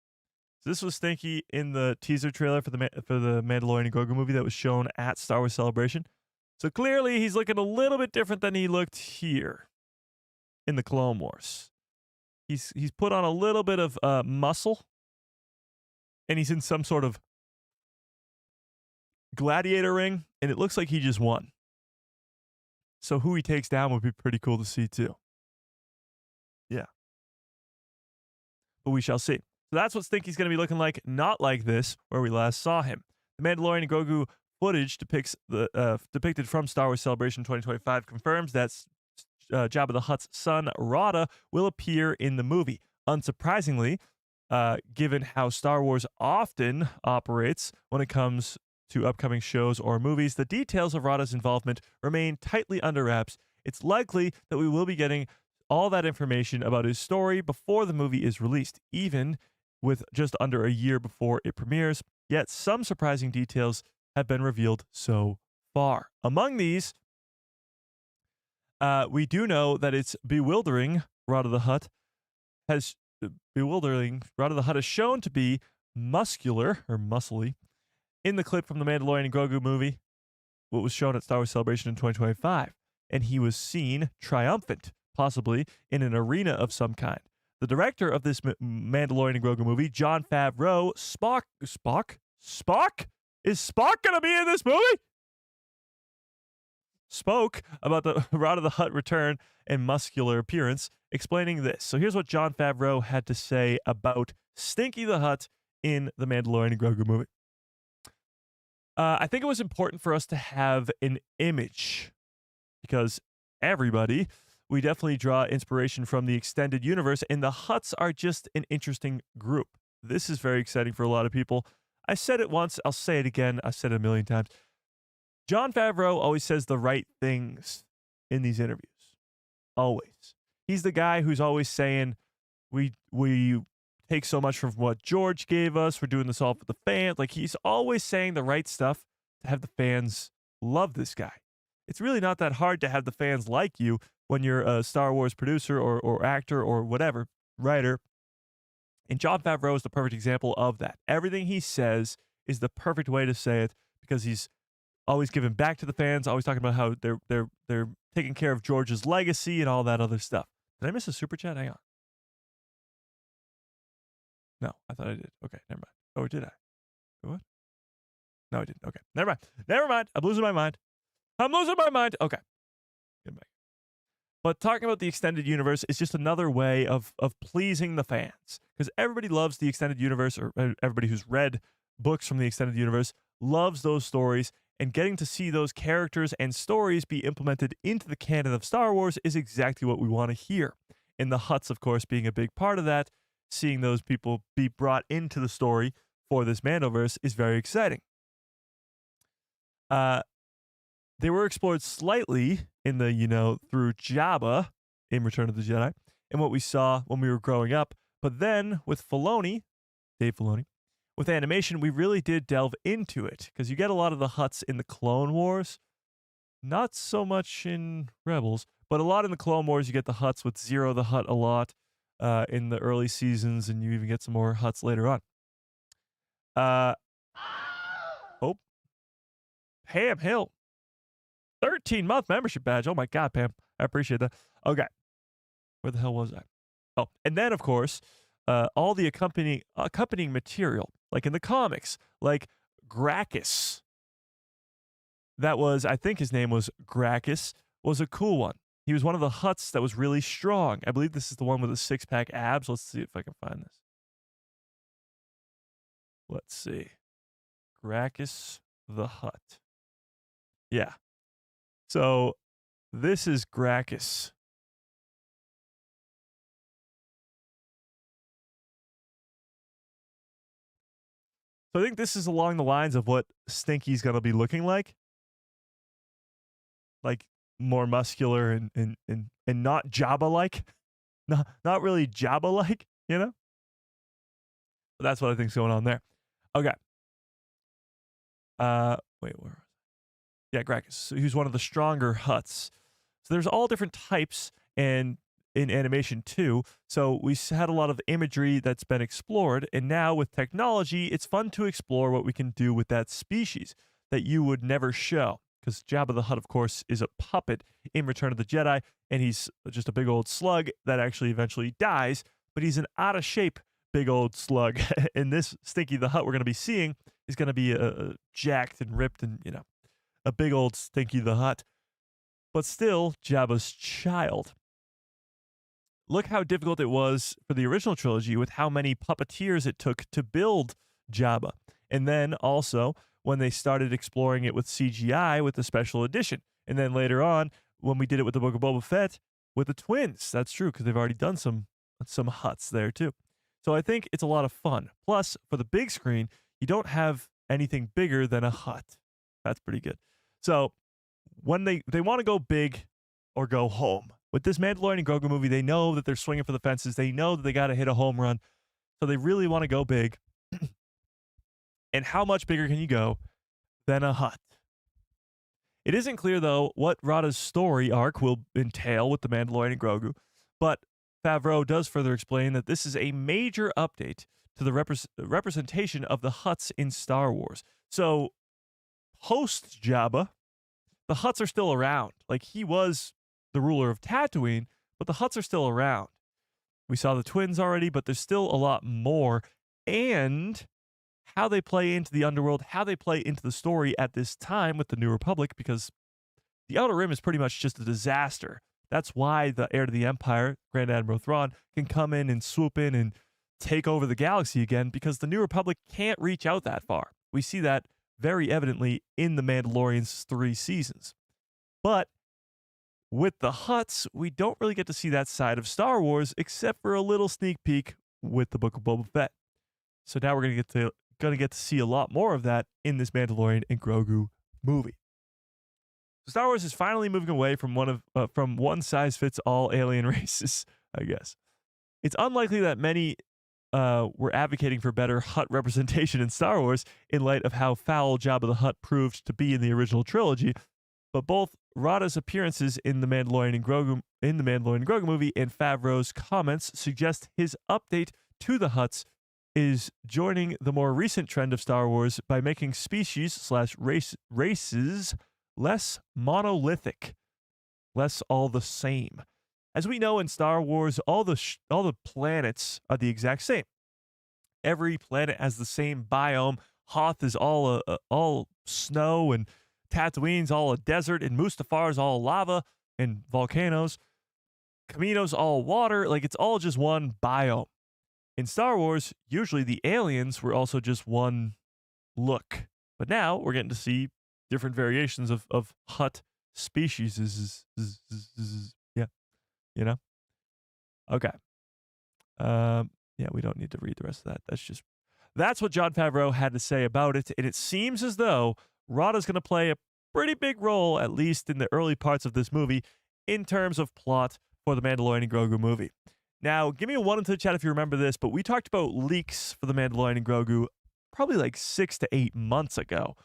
So this was Stinky in the teaser trailer for the Mandalorian and Grogu movie that was shown at Star Wars Celebration. So clearly he's looking a little bit different than he looked here in the Clone Wars. He's put on a little bit of muscle, and he's in some sort of gladiator ring, and it looks like he just won. So who he takes down would be pretty cool to see too. Yeah. But we shall see. So that's what Stinky's going to be looking like, not like this, where we last saw him. The Mandalorian and Grogu footage depicted from Star Wars Celebration 2025 confirms that Jabba the Hutt's son, Rada, will appear in the movie. Unsurprisingly, given how Star Wars often operates when it comes to upcoming shows or movies, the details of Rada's involvement remain tightly under wraps. It's likely that we will be getting all that information about his story before the movie is released, even with just under a year before it premieres. Yet some surprising details have been revealed so far. Among these, we do know that it's bewildering. Rada the Hutt has shown to be muscular or muscly in the clip from the Mandalorian and Grogu movie, what was shown at Star Wars Celebration in 2025, and he was seen triumphant, possibly in an arena of some kind. The director of this Mandalorian and Grogu movie, Jon Favreau, Spock? Is Spock gonna be in this movie? Spoke about the Rada the Hutt return and muscular appearance, explaining this. So here's what Jon Favreau had to say about Stinky the Hutt in the Mandalorian and Grogu movie. I think it was important for us to have an image because we definitely draw inspiration from the extended universe, and the Hutts are just an interesting group. This is very exciting for a lot of people. I said it once, I'll say it again. I've said it a million times. Jon Favreau always says the right things in these interviews. Always. He's the guy who's always saying, we take so much from what George gave us. We're doing this all for the fans. Like, he's always saying the right stuff to have the fans love this guy. It's really not that hard to have the fans like you when you're a Star Wars producer or actor or whatever, writer. And Jon Favreau is the perfect example of that. Everything he says is the perfect way to say it because he's always giving back to the fans, always talking about how they're taking care of George's legacy and all that other stuff. Did I miss a super chat? Hang on. No, I thought I did. Okay, never mind. Oh, did I? What? No, I didn't. Okay, never mind. Never mind. I'm losing my mind. Okay. Get back. But talking about the extended universe is just another way of pleasing the fans because everybody loves the extended universe, or everybody who's read books from the extended universe loves those stories, and getting to see those characters and stories be implemented into the canon of Star Wars is exactly what we want to hear. And the Hutts, of course, being a big part of that, seeing those people be brought into the story for this Mandoverse is very exciting. They were explored slightly in the, through Jabba in Return of the Jedi and what we saw when we were growing up. But then with Dave Filoni, with animation, we really did delve into it because you get a lot of the Hutts in the Clone Wars. Not so much in Rebels, but a lot in the Clone Wars. You get the Hutts with Zero the Hutt a lot in the early seasons, and you even get some more Hutts later on. Pam Hill. 13-month membership badge. Oh my God, Pam. I appreciate that. Okay. Where the hell was I? Oh, and then, of course, all the accompanying material, like in the comics, like Gracchus. That was, I think his name was Gracchus, was a cool one. He was one of the Hutts that was really strong. I believe this is the one with the six-pack abs. Let's see if I can find this. Let's see. Gracchus the Hutt. Yeah. So this is Gracchus. So I think this is along the lines of what Stinky's going to be looking like. Like more muscular and not Jabba-like. Not really Jabba-like, But that's what I think's going on there. Okay. Wait, where? Yeah, Gracchus. So he's one of the stronger Hutts. So there's all different types and in animation too. So we had a lot of imagery that's been explored, and now with technology, it's fun to explore what we can do with that species that you would never show. Because Jabba the Hutt, of course, is a puppet in Return of the Jedi, and he's just a big old slug that actually eventually dies, but he's an out-of-shape big old slug. And this Stinky the Hutt we're going to be seeing He's going to be jacked and ripped and, a big old Stinky the Hutt. But still, Jabba's child. Look how difficult it was for the original trilogy with how many puppeteers it took to build Jabba. And then also when they started exploring it with CGI with the special edition. And then later on, when we did it with the Book of Boba Fett, with the twins. That's true, because they've already done some Hutts there too. So I think it's a lot of fun. Plus, for the big screen, you don't have anything bigger than a Hutt. That's pretty good. So when they want to go big or go home. With this Mandalorian and Grogu movie, they know that they're swinging for the fences. They know that they got to hit a home run. So they really want to go big. And how much bigger can you go than a Hutt? It isn't clear, though, what Rada's story arc will entail with the Mandalorian and Grogu, but Favreau does further explain that this is a major update to the representation of the Hutts in Star Wars. So, post Jabba, the Hutts are still around. Like, he was the ruler of Tatooine, but the Hutts are still around. We saw the twins already, but there's still a lot more. And how they play into the underworld, how they play into the story at this time with the New Republic, because the Outer Rim is pretty much just a disaster. That's why the heir to the Empire, Grand Admiral Thrawn, can come in and swoop in and take over the galaxy again, because the New Republic can't reach out that far. We see that very evidently in The Mandalorian's 3 seasons. But with the Hutts, we don't really get to see that side of Star Wars, except for a little sneak peek with the Book of Boba Fett. So now we're going to get to see a lot more of that in this Mandalorian and Grogu movie. Star Wars is finally moving away from one size fits all alien races, I guess. It's unlikely that many were advocating for better Hutt representation in Star Wars in light of how foul Jabba the Hutt proved to be in the original trilogy, but both Rada's appearances in the Mandalorian and Grogu movie and Favreau's comments suggest his update to the Hutts is joining the more recent trend of Star Wars by making species/races less monolithic, less all the same. As we know in Star Wars, all the planets are the exact same. Every planet has the same biome. Hoth is all snow, and Tatooine's all a desert, and Mustafar's all lava and volcanoes. Kamino's all water. Like, it's all just one biome. In Star Wars, usually the aliens were also just one look. But now we're getting to see different variations of Hutt species. Yeah. You know? Okay. Yeah, we don't need to read the rest of that. That's what Jon Favreau had to say about it. And it seems as though Rada's going to play a pretty big role, at least in the early parts of this movie, in terms of plot for the Mandalorian and Grogu movie. Now, give me a 1 into the chat if you remember this, but we talked about leaks for the Mandalorian and Grogu probably like 6 to 8 months ago,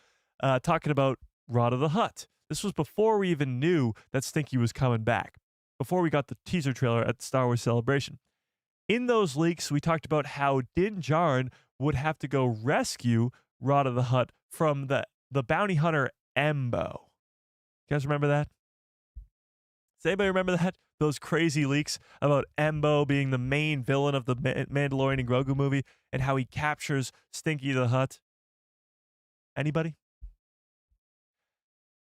talking about Rada the Hutt. This was before we even knew that Stinky was coming back, before we got the teaser trailer at the Star Wars Celebration. In those leaks, we talked about how Din Djarin would have to go rescue Rada the Hutt from the bounty hunter Embo. You guys remember that? Does anybody remember that? Those crazy leaks about Embo being the main villain of the Mandalorian and Grogu movie and how he captures Stinky the Hutt? Anybody?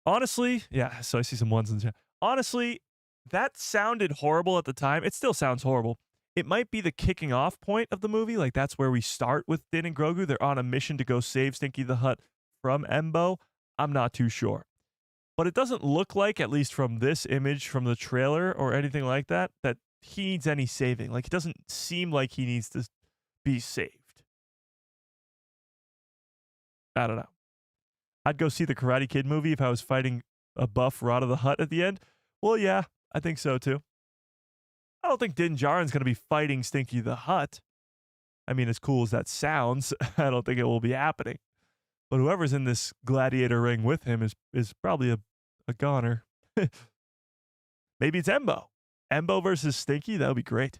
Honestly, yeah, so I see some ones in the chat. Honestly, that sounded horrible at the time. It still sounds horrible. It might be the kicking off point of the movie. Like, that's where we start with Din and Grogu. They're on a mission to go save Stinky the Hutt from Embo. I'm not too sure. But it doesn't look like, at least from this image from the trailer or anything like that, that he needs any saving. Like, it doesn't seem like he needs to be saved. I don't know. I'd go see the Karate Kid movie if I was fighting a buff Rada the Hutt at the end. Well, yeah, I think so too. I don't think Din Djarin's going to be fighting Stinky the Hutt. I mean, as cool as that sounds, I don't think it will be happening. But whoever's in this gladiator ring with him is probably a goner. Maybe it's Embo. Embo versus Stinky? That would be great.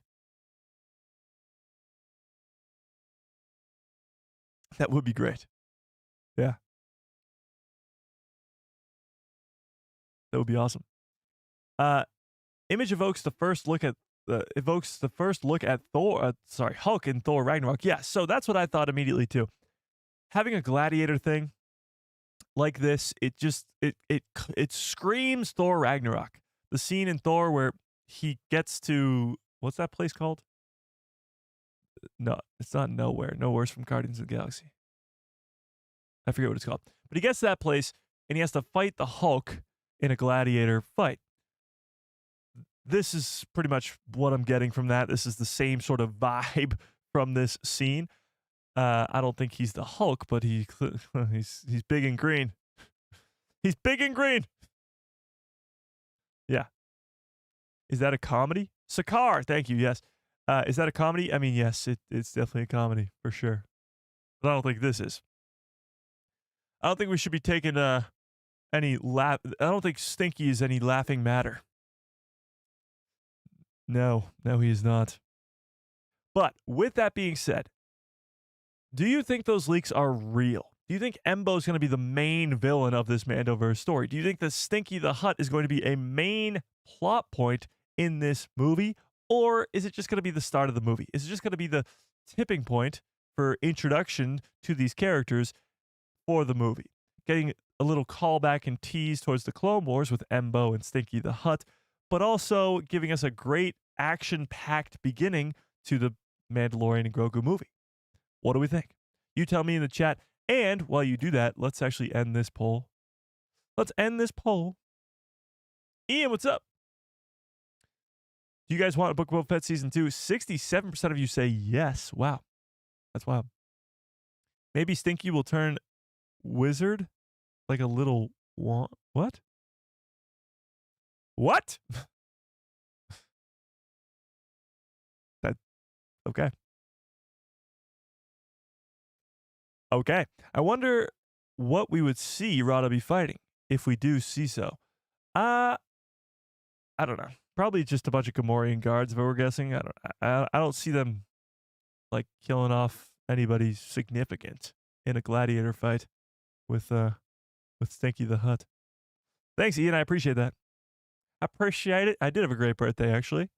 That would be great. Yeah. That would be awesome. Image evokes the first look at Hulk in Thor Ragnarok. Yeah, so that's what I thought immediately too. having a gladiator thing like this, it screams Thor Ragnarok. The scene in Thor where he gets to, what's that place called? No, it's not Nowhere. Nowhere's from Guardians of the Galaxy. I forget what it's called. But he gets to that place and he has to fight the Hulk in a gladiator fight. This is pretty much what I'm getting from that. This is the same sort of vibe from this scene. I don't think he's the Hulk, but he's big and green. He's big and green. Yeah. Is that a comedy? Sakar, thank you. Yes. Is that a comedy? I mean, yes, it's definitely a comedy for sure. But I don't think this is. I don't think we should be taking any laugh. I don't think Stinky is any laughing matter. No, he is not. But with that being said, do you think those leaks are real? Do you think Embo is going to be the main villain of this Mandoverse story? Do you think that Stinky the Hutt is going to be a main plot point in this movie? Or is it just going to be the start of the movie? Is it just going to be the tipping point for introduction to these characters for the movie? Getting a little callback and tease towards the Clone Wars with Embo and Stinky the Hutt, but also giving us a great action-packed beginning to the Mandalorian and Grogu movie. What do we think? You tell me in the chat. And while you do that, let's actually end this poll. Let's end this poll. Ian, what's up? Do you guys want a Book of Boba Fett Season 2? 67% of you say yes. Wow. That's wild. Maybe Stinky will turn wizard like a little what? What? That okay. Okay. I wonder what we would see Rada be fighting if we do see so. I don't know. Probably just a bunch of Gamorrean guards, if I were guessing. I don't see them like killing off anybody significant in a gladiator fight with Stinky the Hutt. Thanks, Ian. I appreciate that. I appreciate it. I did have a great birthday, actually.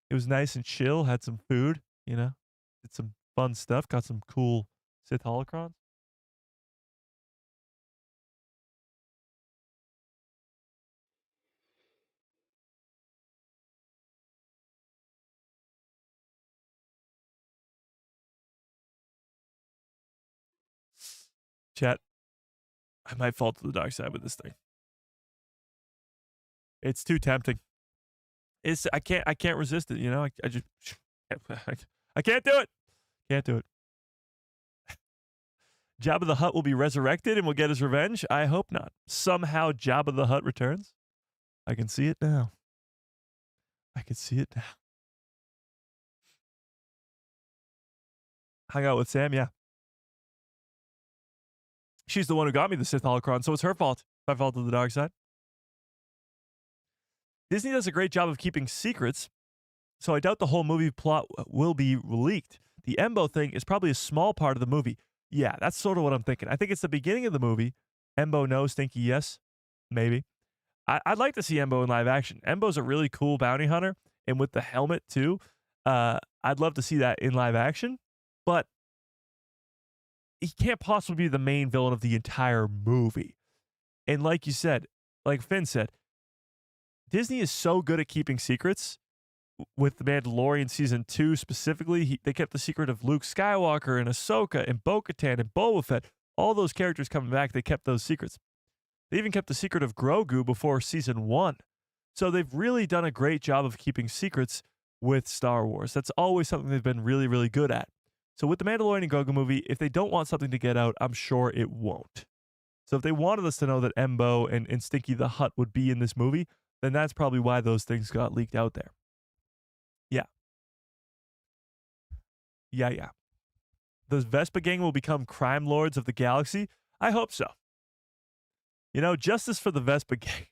It was nice and chill. Had some food, did some fun stuff. Got some cool Sith holocrons. Chat, I might fall to the dark side with this thing. It's too tempting. I can't resist it, I just I can't do it. Can't do it. Jabba the Hutt will be resurrected and will get his revenge? I hope not. Somehow Jabba the Hutt returns? I can see it now. I can see it now. Hung out with Sam, yeah. She's the one who got me the Sith holocron, so it's her fault if I fall to the dark side. Disney does a great job of keeping secrets, so I doubt the whole movie plot will be leaked. The Embo thing is probably a small part of the movie. Yeah, that's sort of what I'm thinking. I think it's the beginning of the movie. Embo no, Stinky yes, maybe. I'd like to see Embo in live action. Embo's a really cool bounty hunter, and with the helmet too. I'd love to see that in live action, but he can't possibly be the main villain of the entire movie. And like you said, like Finn said, Disney is so good at keeping secrets. With The Mandalorian Season 2 specifically, they kept the secret of Luke Skywalker and Ahsoka and Bo-Katan and Boba Fett. All those characters coming back, they kept those secrets. They even kept the secret of Grogu before Season 1. So they've really done a great job of keeping secrets with Star Wars. That's always something they've been really, really good at. So with the Mandalorian and Grogu movie, if they don't want something to get out, I'm sure it won't. So if they wanted us to know that Embo and Stinky the Hutt would be in this movie, then that's probably why those things got leaked out there. Yeah. The Vespa gang will become crime lords of the galaxy? I hope so. Justice for the Vespa gang.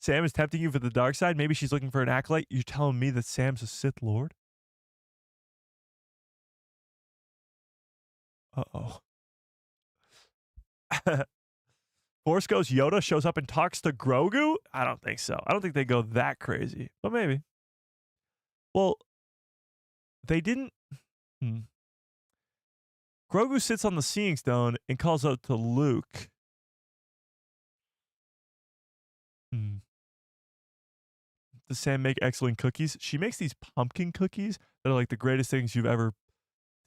Sam is tempting you for the dark side. Maybe she's looking for an acolyte. You're telling me that Sam's a Sith Lord? Uh-oh. Force Ghost Yoda shows up and talks to Grogu? I don't think so. I don't think they go that crazy, but maybe. Well, they didn't. Grogu sits on the Seeing Stone and calls out to Luke. Does Sam make excellent cookies? She makes these pumpkin cookies that are like the greatest things you've ever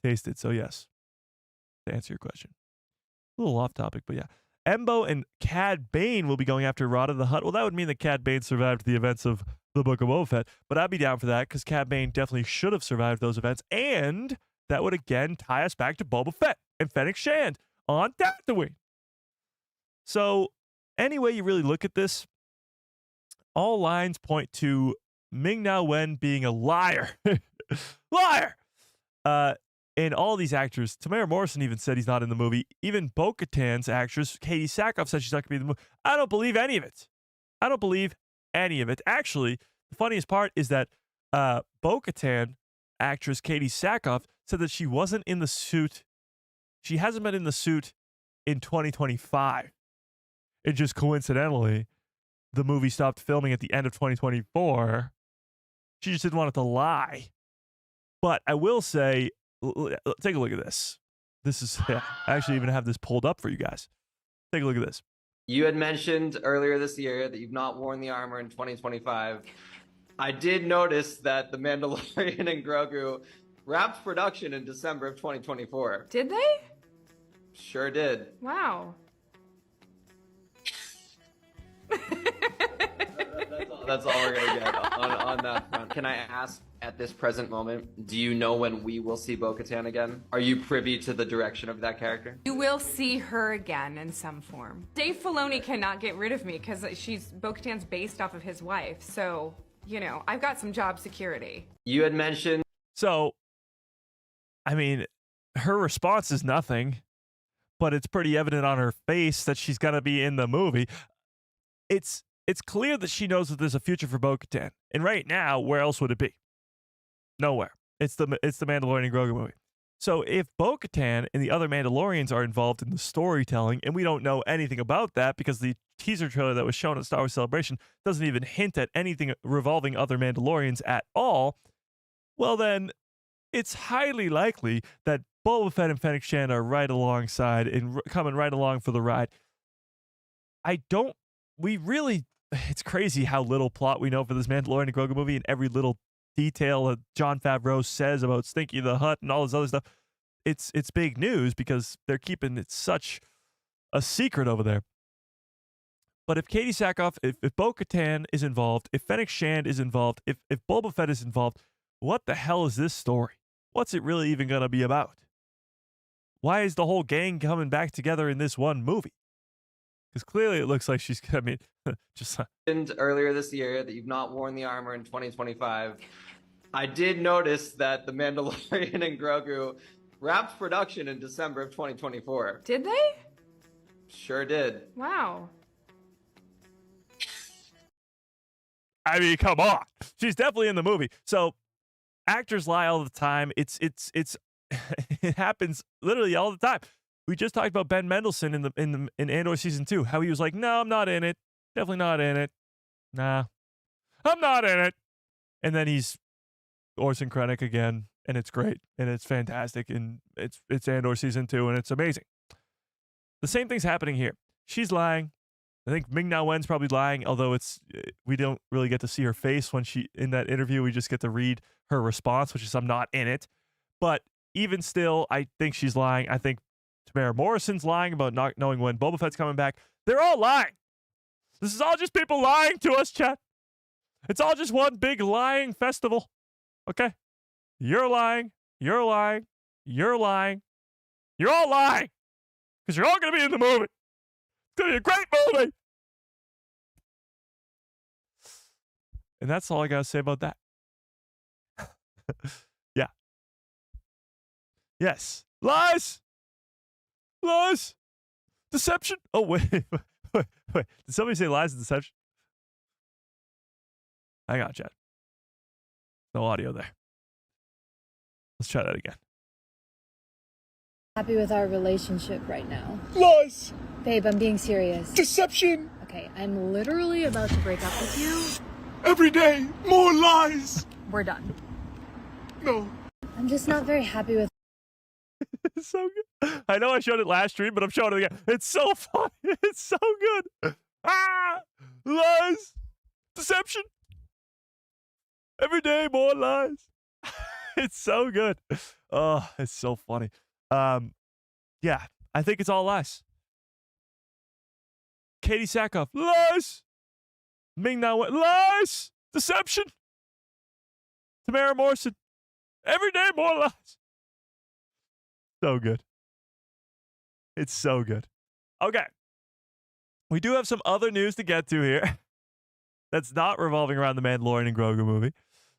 tasted. So yes, to answer your question. A little off topic, but yeah. Embo and Cad Bane will be going after Rada the Hutt. Well, that would mean that Cad Bane survived the events of the Book of Boba Fett, but I'd be down for that because Cad Bane definitely should have survived those events, and that would again tie us back to Boba Fett and Fennic Shand on Tatooine. So, any way you really look at this, all lines point to Ming-Na Wen being a liar. Liar! And all these actors, Tamara Morrison even said he's not in the movie. Even Bo-Katan's actress, Katie Sackhoff, said she's not going to be in the movie. I don't believe any of it. I don't believe any of it. Actually, the funniest part is that Bo-Katan actress Katie Sackhoff said that she wasn't in the suit. She hasn't been in the suit in 2025. It just coincidentally, the movie stopped filming at the end of 2024. She just didn't want it to lie. But I will say, take a look at this. This is, I actually even have this pulled up for you guys. Take a look at this.
You had mentioned earlier this year that you've not worn the armor in 2025. I did notice that the Mandalorian and Grogu wrapped production in December of 2024.
Did they?
Sure did.
Wow.
That's all we're gonna get on that front. Can I ask, at this present moment, do you know when we will see Bo-Katan again? Are you privy to the direction of that character?
You will see her again in some form. Dave Filoni cannot get rid of me because Bo-Katan's based off of his wife. So, you know, I've got some job security.
You had mentioned...
So, I mean, her response is nothing, but it's pretty evident on her face that she's going to be in the movie. It's clear that she knows that there's a future for Bo-Katan. And right now, where else would it be? Nowhere. It's the Mandalorian and Grogu movie. So if Bo-Katan and the other Mandalorians are involved in the storytelling, and we don't know anything about that because the teaser trailer that was shown at Star Wars Celebration doesn't even hint at anything revolving other Mandalorians at all, well then, it's highly likely that Boba Fett and Fennic Shand are right alongside and coming right along for the ride. It's crazy how little plot we know for this Mandalorian and Grogu movie, and every little detail that Jon Favreau says about Stinky the Hutt and all this other stuff. It's big news because they're keeping it such a secret over there. But if Katie Sackhoff, if Bo-Katan is involved, if Fennec Shand is involved, if Boba Fett is involved, what the hell is this story? What's it really even going to be about? Why is the whole gang coming back together in this one movie? Because clearly it looks like she's, I mean, just...
Earlier this year that you've not worn the armor in 2025. I did notice that the Mandalorian and Grogu wrapped production in December of 2024.
Did they?
Sure did.
Wow.
I mean, come on. She's definitely in the movie. So actors lie all the time. It's it happens literally all the time. We just talked about Ben Mendelsohn in Andor season 2, how he was like, "No, I'm not in it. Definitely not in it. Nah, I'm not in it." And then he's Orson Krennic again, and it's great, and it's fantastic, and it's Andor season 2, and it's amazing. The same thing's happening here. She's lying. I think Ming-Na Wen's probably lying, although we don't really get to see her face when she in that interview. We just get to read her response, which is "I'm not in it." But even still, I think she's lying. I think Tamara Morrison's lying about not knowing when Boba Fett's coming back. They're all lying. This is all just people lying to us, chat. It's all just one big lying festival. Okay? You're lying. You're lying. You're lying. You're all lying. Because you're all going to be in the movie. It's going to be a great movie. And that's all I got to say about that. Yeah. Yes. Lies. Lies. Deception. Oh, wait. Wait. Did somebody say lies and deception? Hang on, Chad. No audio there. Let's try that again.
Happy with our relationship right now.
Lies.
Babe, I'm being serious.
Deception.
Okay, I'm literally about to break up with you.
Every day, more lies.
We're done.
No.
I'm just not very happy with...
It's so good. I know I showed it last stream, but I'm showing it again. It's so funny. It's so good. Ah! Lies. Deception. Every day, more lies. It's so good. Oh, it's so funny. Yeah, I think it's all lies. Katie Sackhoff, lies. Ming-Na Wen, lies. Deception. Tamara Morrison, every day, more lies. So good. It's so good. Okay. We do have some other news to get to here that's not revolving around the Mandalorian and Grogu movie.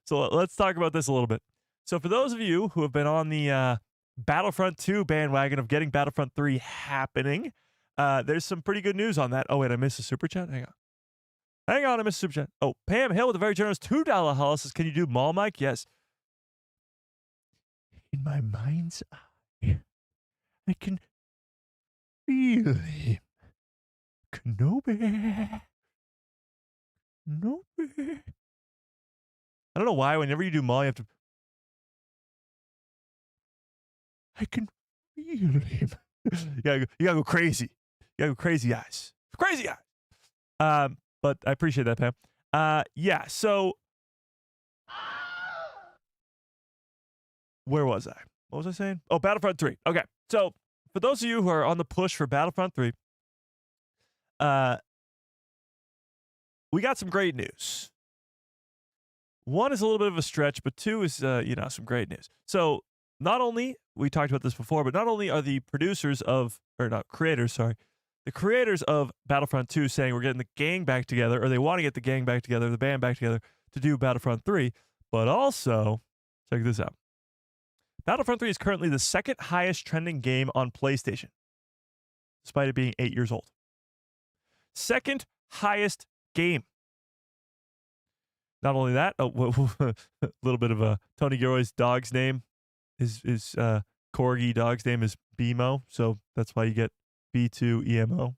So let's talk about this a little bit. So for those of you who have been on the Battlefront 2 bandwagon of getting Battlefront 3 happening, there's some pretty good news on that. Oh, wait, I missed a super chat? Hang on, I missed a super chat. Oh, Pam Hill with a very generous $2 haul says, can you do Mall Mike? Yes. In my mind's eye, I can feel him. Kenobi. I don't know why whenever you do Maul, you have to... I can feel him. you gotta go crazy. You gotta go crazy eyes. Crazy eyes. But I appreciate that, Pam. Yeah, so... Where was I? What was I saying? Oh, Battlefront 3. Okay, so for those of you who are on the push for Battlefront 3, we got some great news. One is a little bit of a stretch, but two is, some great news. So not only, we talked about this before, but not only are the creators of Battlefront 2 saying we're getting the gang back together, or they want to get the gang back together, the band back together to do Battlefront 3, but also, check this out. Battlefront 3 is currently the second highest trending game on PlayStation, despite it being 8 years old. Second highest game. Not only that, a little bit of a Tony Gilroy's dog's name. His corgi dog's name is BMO, so that's why you get B2EMO.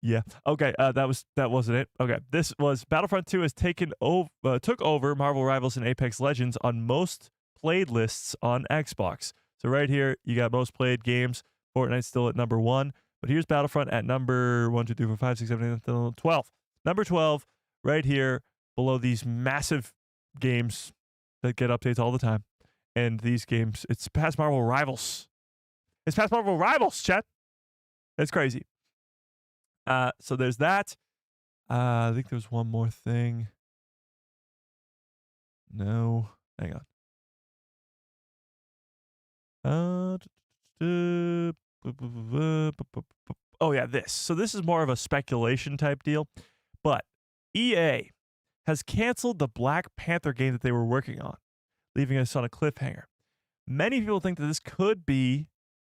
Yeah. Okay. That wasn't it. Okay. This was Battlefront 2 has took over Marvel Rivals and Apex Legends on most played lists on Xbox. So right here, you got most played games. Fortnite's still at number 1, but here's Battlefront at number 1, 2, 3, 4, 5, 6, 7, 8, 12. Number 12, right here below these massive games that get updates all the time. And these games, it's past Marvel Rivals. It's past Marvel Rivals, chat. That's crazy. So there's that. I think there's one more thing. No. Hang on. Oh, yeah, this. So this is more of a speculation type deal. But EA has canceled the Black Panther game that they were working on, leaving us on a cliffhanger. Many people think that this could be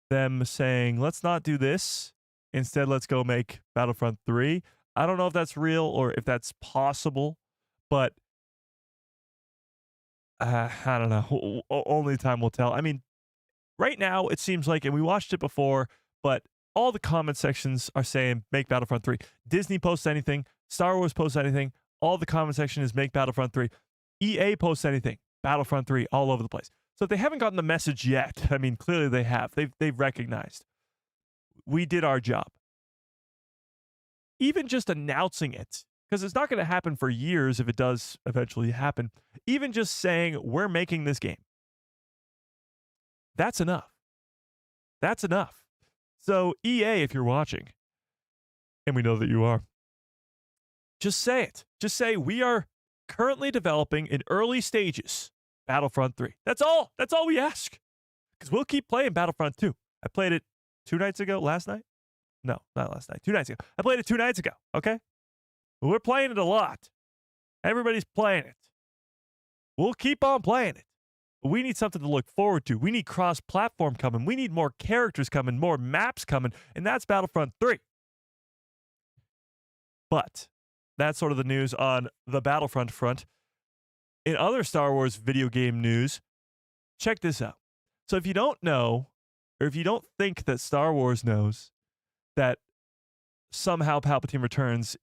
them saying, let's not do this. Instead, let's go make Battlefront 3. I don't know if that's real or if that's possible, but I don't know. Only time will tell. I mean, right now, it seems like, and we watched it before, but all the comment sections are saying, make Battlefront 3. Disney posts anything. Star Wars posts anything. All the comment section is make Battlefront 3. EA posts anything. Battlefront 3 all over the place. So if they haven't gotten the message yet, I mean, clearly they have. They've recognized. We did our job. Even just announcing it, because it's not going to happen for years if it does eventually happen. Even just saying, we're making this game. That's enough. That's enough. So EA, if you're watching, and we know that you are, just say it. Just say, we are currently developing in early stages Battlefront 3. That's all. That's all we ask. Because we'll keep playing Battlefront 2. I played it 2 nights ago, last night? No, not last night. 2 nights ago. I played it 2 nights ago, okay? We're playing it a lot. Everybody's playing it. We'll keep on playing it. We need something to look forward to. We need cross-platform coming. We need more characters coming, more maps coming, and that's Battlefront 3. But that's sort of the news on the Battlefront front. In other Star Wars video game news, check this out. So if you don't know, or if you don't think that Star Wars knows that somehow Palpatine Returns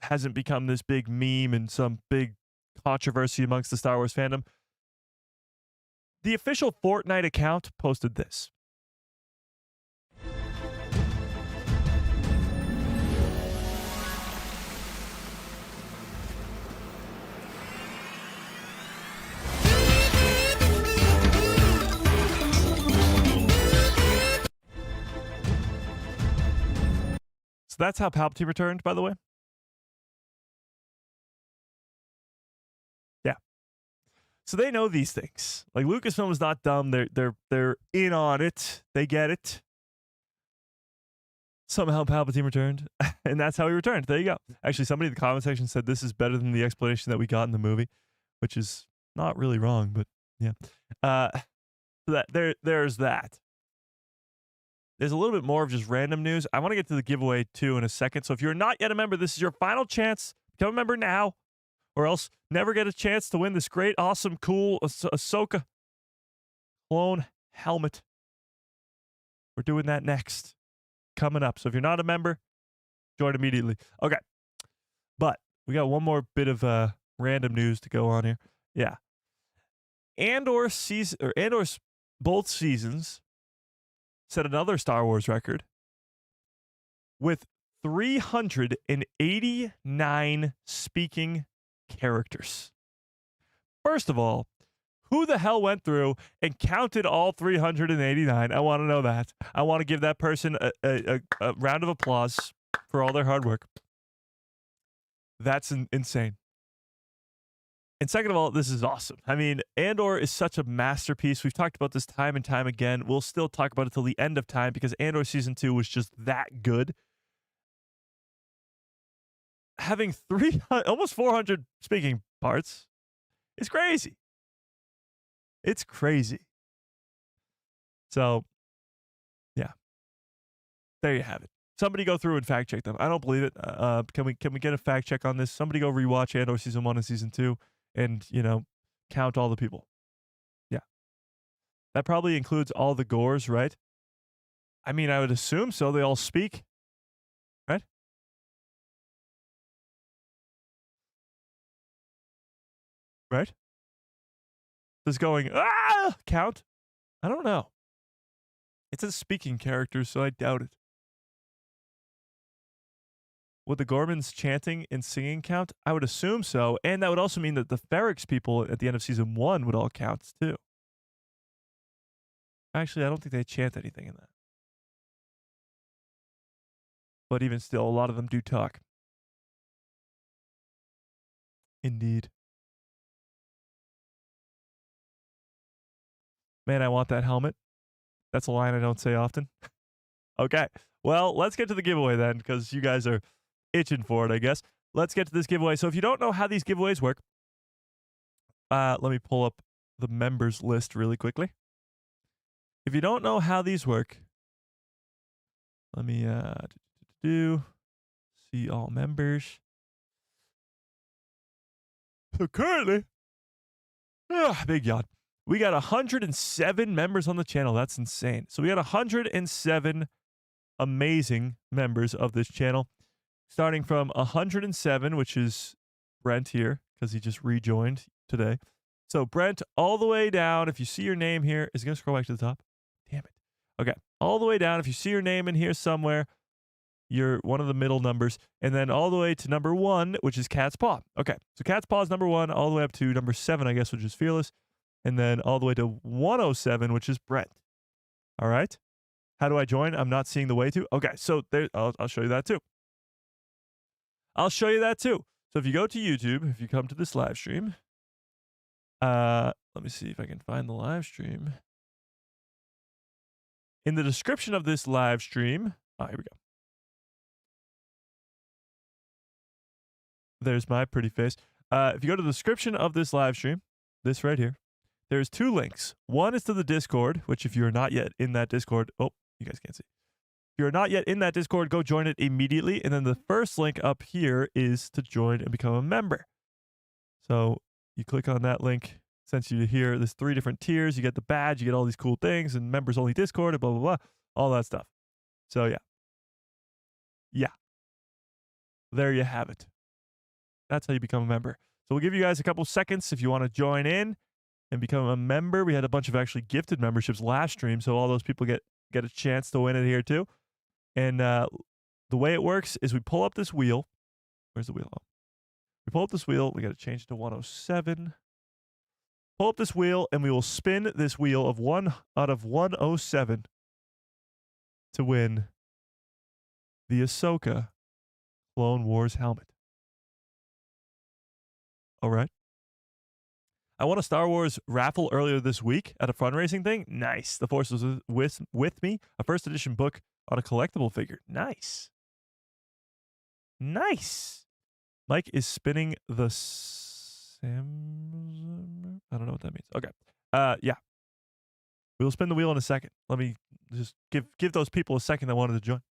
hasn't become this big meme and some big controversy amongst the Star Wars fandom, The official Fortnite account posted this. So that's how Palpatine returned, by the way. Yeah. So they know these things. Like, Lucasfilm is not dumb. They're in on it. They get it. Somehow Palpatine returned, and that's how he returned. There you go. Actually, somebody in the comment section said this is better than the explanation that we got in the movie, which is not really wrong, but yeah. So there's that. There's a little bit more of just random news. I want to get to the giveaway too in a second. So if you're not yet a member, this is your final chance. Become a member now, or else never get a chance to win this great, awesome, cool Ahsoka clone helmet. We're doing that next. Coming up. So if you're not a member, join immediately. Okay. But we got one more bit of random news to go on here. Yeah. Andor's both seasons set another Star Wars record with 389 speaking characters. First of all, who the hell went through and counted all 389? I want to know that. I want to give that person a round of applause for all their hard work. That's insane. And second of all, this is awesome. I mean, Andor is such a masterpiece. We've talked about this time and time again. We'll still talk about it till the end of time because Andor Season 2 was just that good. Having almost 400 speaking parts is crazy. It's crazy. So, yeah. There you have it. Somebody go through and fact check them. I don't believe it. Can we get a fact check on this? Somebody go rewatch Andor Season 1 and Season 2 and, count all the people. Yeah. That probably includes all the gores, right? I mean, I would assume so. They all speak, right? Right? Does going, count? I don't know. It says speaking characters, so I doubt it. Would the Gormans chanting and singing count? I would assume so. And that would also mean that the Ferrix people at the end of Season 1 would all count, too. Actually, I don't think they chant anything in that. But even still, a lot of them do talk. Indeed. Man, I want that helmet. That's a line I don't say often. Okay. Well, let's get to the giveaway then, because you guys are itching for it, I guess. Let's get to this giveaway. So if you don't know how these giveaways work, let me pull up the members list really quickly. If you don't know how these work, let me see all members. So currently, big yawn. We got 107 members on the channel. That's insane. So we got 107 amazing members of this channel. Starting from 107, which is Brent here, because he just rejoined today. So Brent, all the way down, if you see your name here, is it going to scroll back to the top? Damn it. Okay, all the way down, if you see your name in here somewhere, you're one of the middle numbers. And then all the way to number 1, which is Cat's Paw. Okay, so Cat's Paw is number 1, all the way up to number 7, I guess, which is Fearless. And then all the way to 107, which is Brent. All right? How do I join? I'm not seeing the way to. Okay, so there, I'll show you that too. I'll show you that too. So if you go to YouTube, if you come to this live stream, let me see if I can find the live stream. In the description of this live stream, here we go. There's my pretty face. If you go to the description of this live stream, this right here, there's 2 links. One is to the Discord, which if you're not yet in that Discord, you guys can't see. If you're not yet in that Discord, go join it immediately. And then the first link up here is to join and become a member. So you click on that link, sends you to here. There's 3 different tiers. You get the badge, you get all these cool things, and members only Discord, and blah, blah, blah, all that stuff. So yeah. Yeah. There you have it. That's how you become a member. So we'll give you guys a couple seconds if you want to join in. and become a member. We had a bunch of actually gifted memberships last stream, so all those people get a chance to win it here too. And the way it works is we pull up this wheel. Where's the wheel? Oh. We pull up this wheel. We got to change it to 107. Pull up this wheel, and we will spin this wheel of 1 out of 107 to win the Ahsoka Clone Wars helmet. All right. I won a Star Wars raffle earlier this week at a fundraising thing. Nice. The Force was with me. A first edition book on a collectible figure. Nice. Nice. Mike is spinning the I don't know what that means. Okay. Yeah. We will spin the wheel in a second. Let me just give those people a second that wanted to join.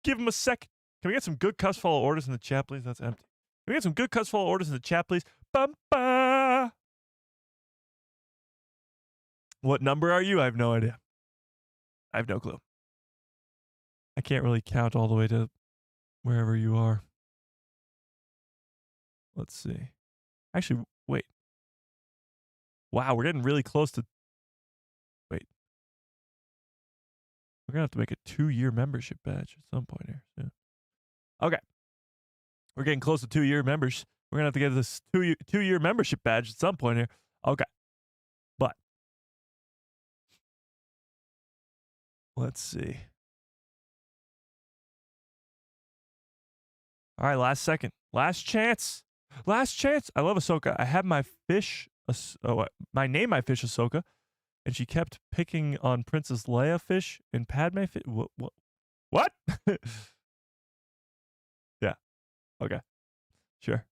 Give them a second. Can we get some good cuss follow orders in the chat, please? That's empty. Can we get some good cuss follow orders in the chat, please? Bum-ba! What number are you? I have no idea. I have no clue. I can't really count all the way to wherever you are. Let's see. Actually, wait. Wow, we're getting really close to... Wait. We're going to have to make a 2-year membership badge at some point here soon. Okay. We're getting close to 2-year members. We're going to have to get this 2-year membership badge at some point here. Okay. But let's see. All right, last second. Last chance. Last chance. I love Ahsoka. I had my fish, my name my fish Ahsoka, and she kept picking on Princess Leia fish and Padme fish. What? Yeah. Okay. Sure.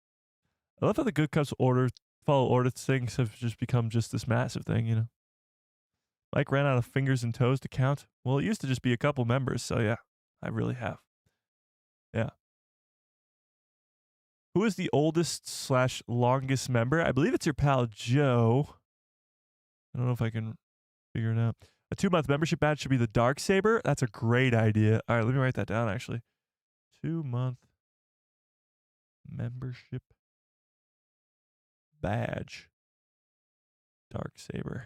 I love how the good cups follow order things have just become just this massive thing, you know. Mike ran out of fingers and toes to count. Well, it used to just be a couple members, so yeah, I really have. Yeah. Who is the oldest / longest member? I believe it's your pal Joe. I don't know if I can figure it out. A 2-month membership badge should be the Darksaber. That's a great idea. All right, let me write that down, actually. 2-month membership badge. Darksaber.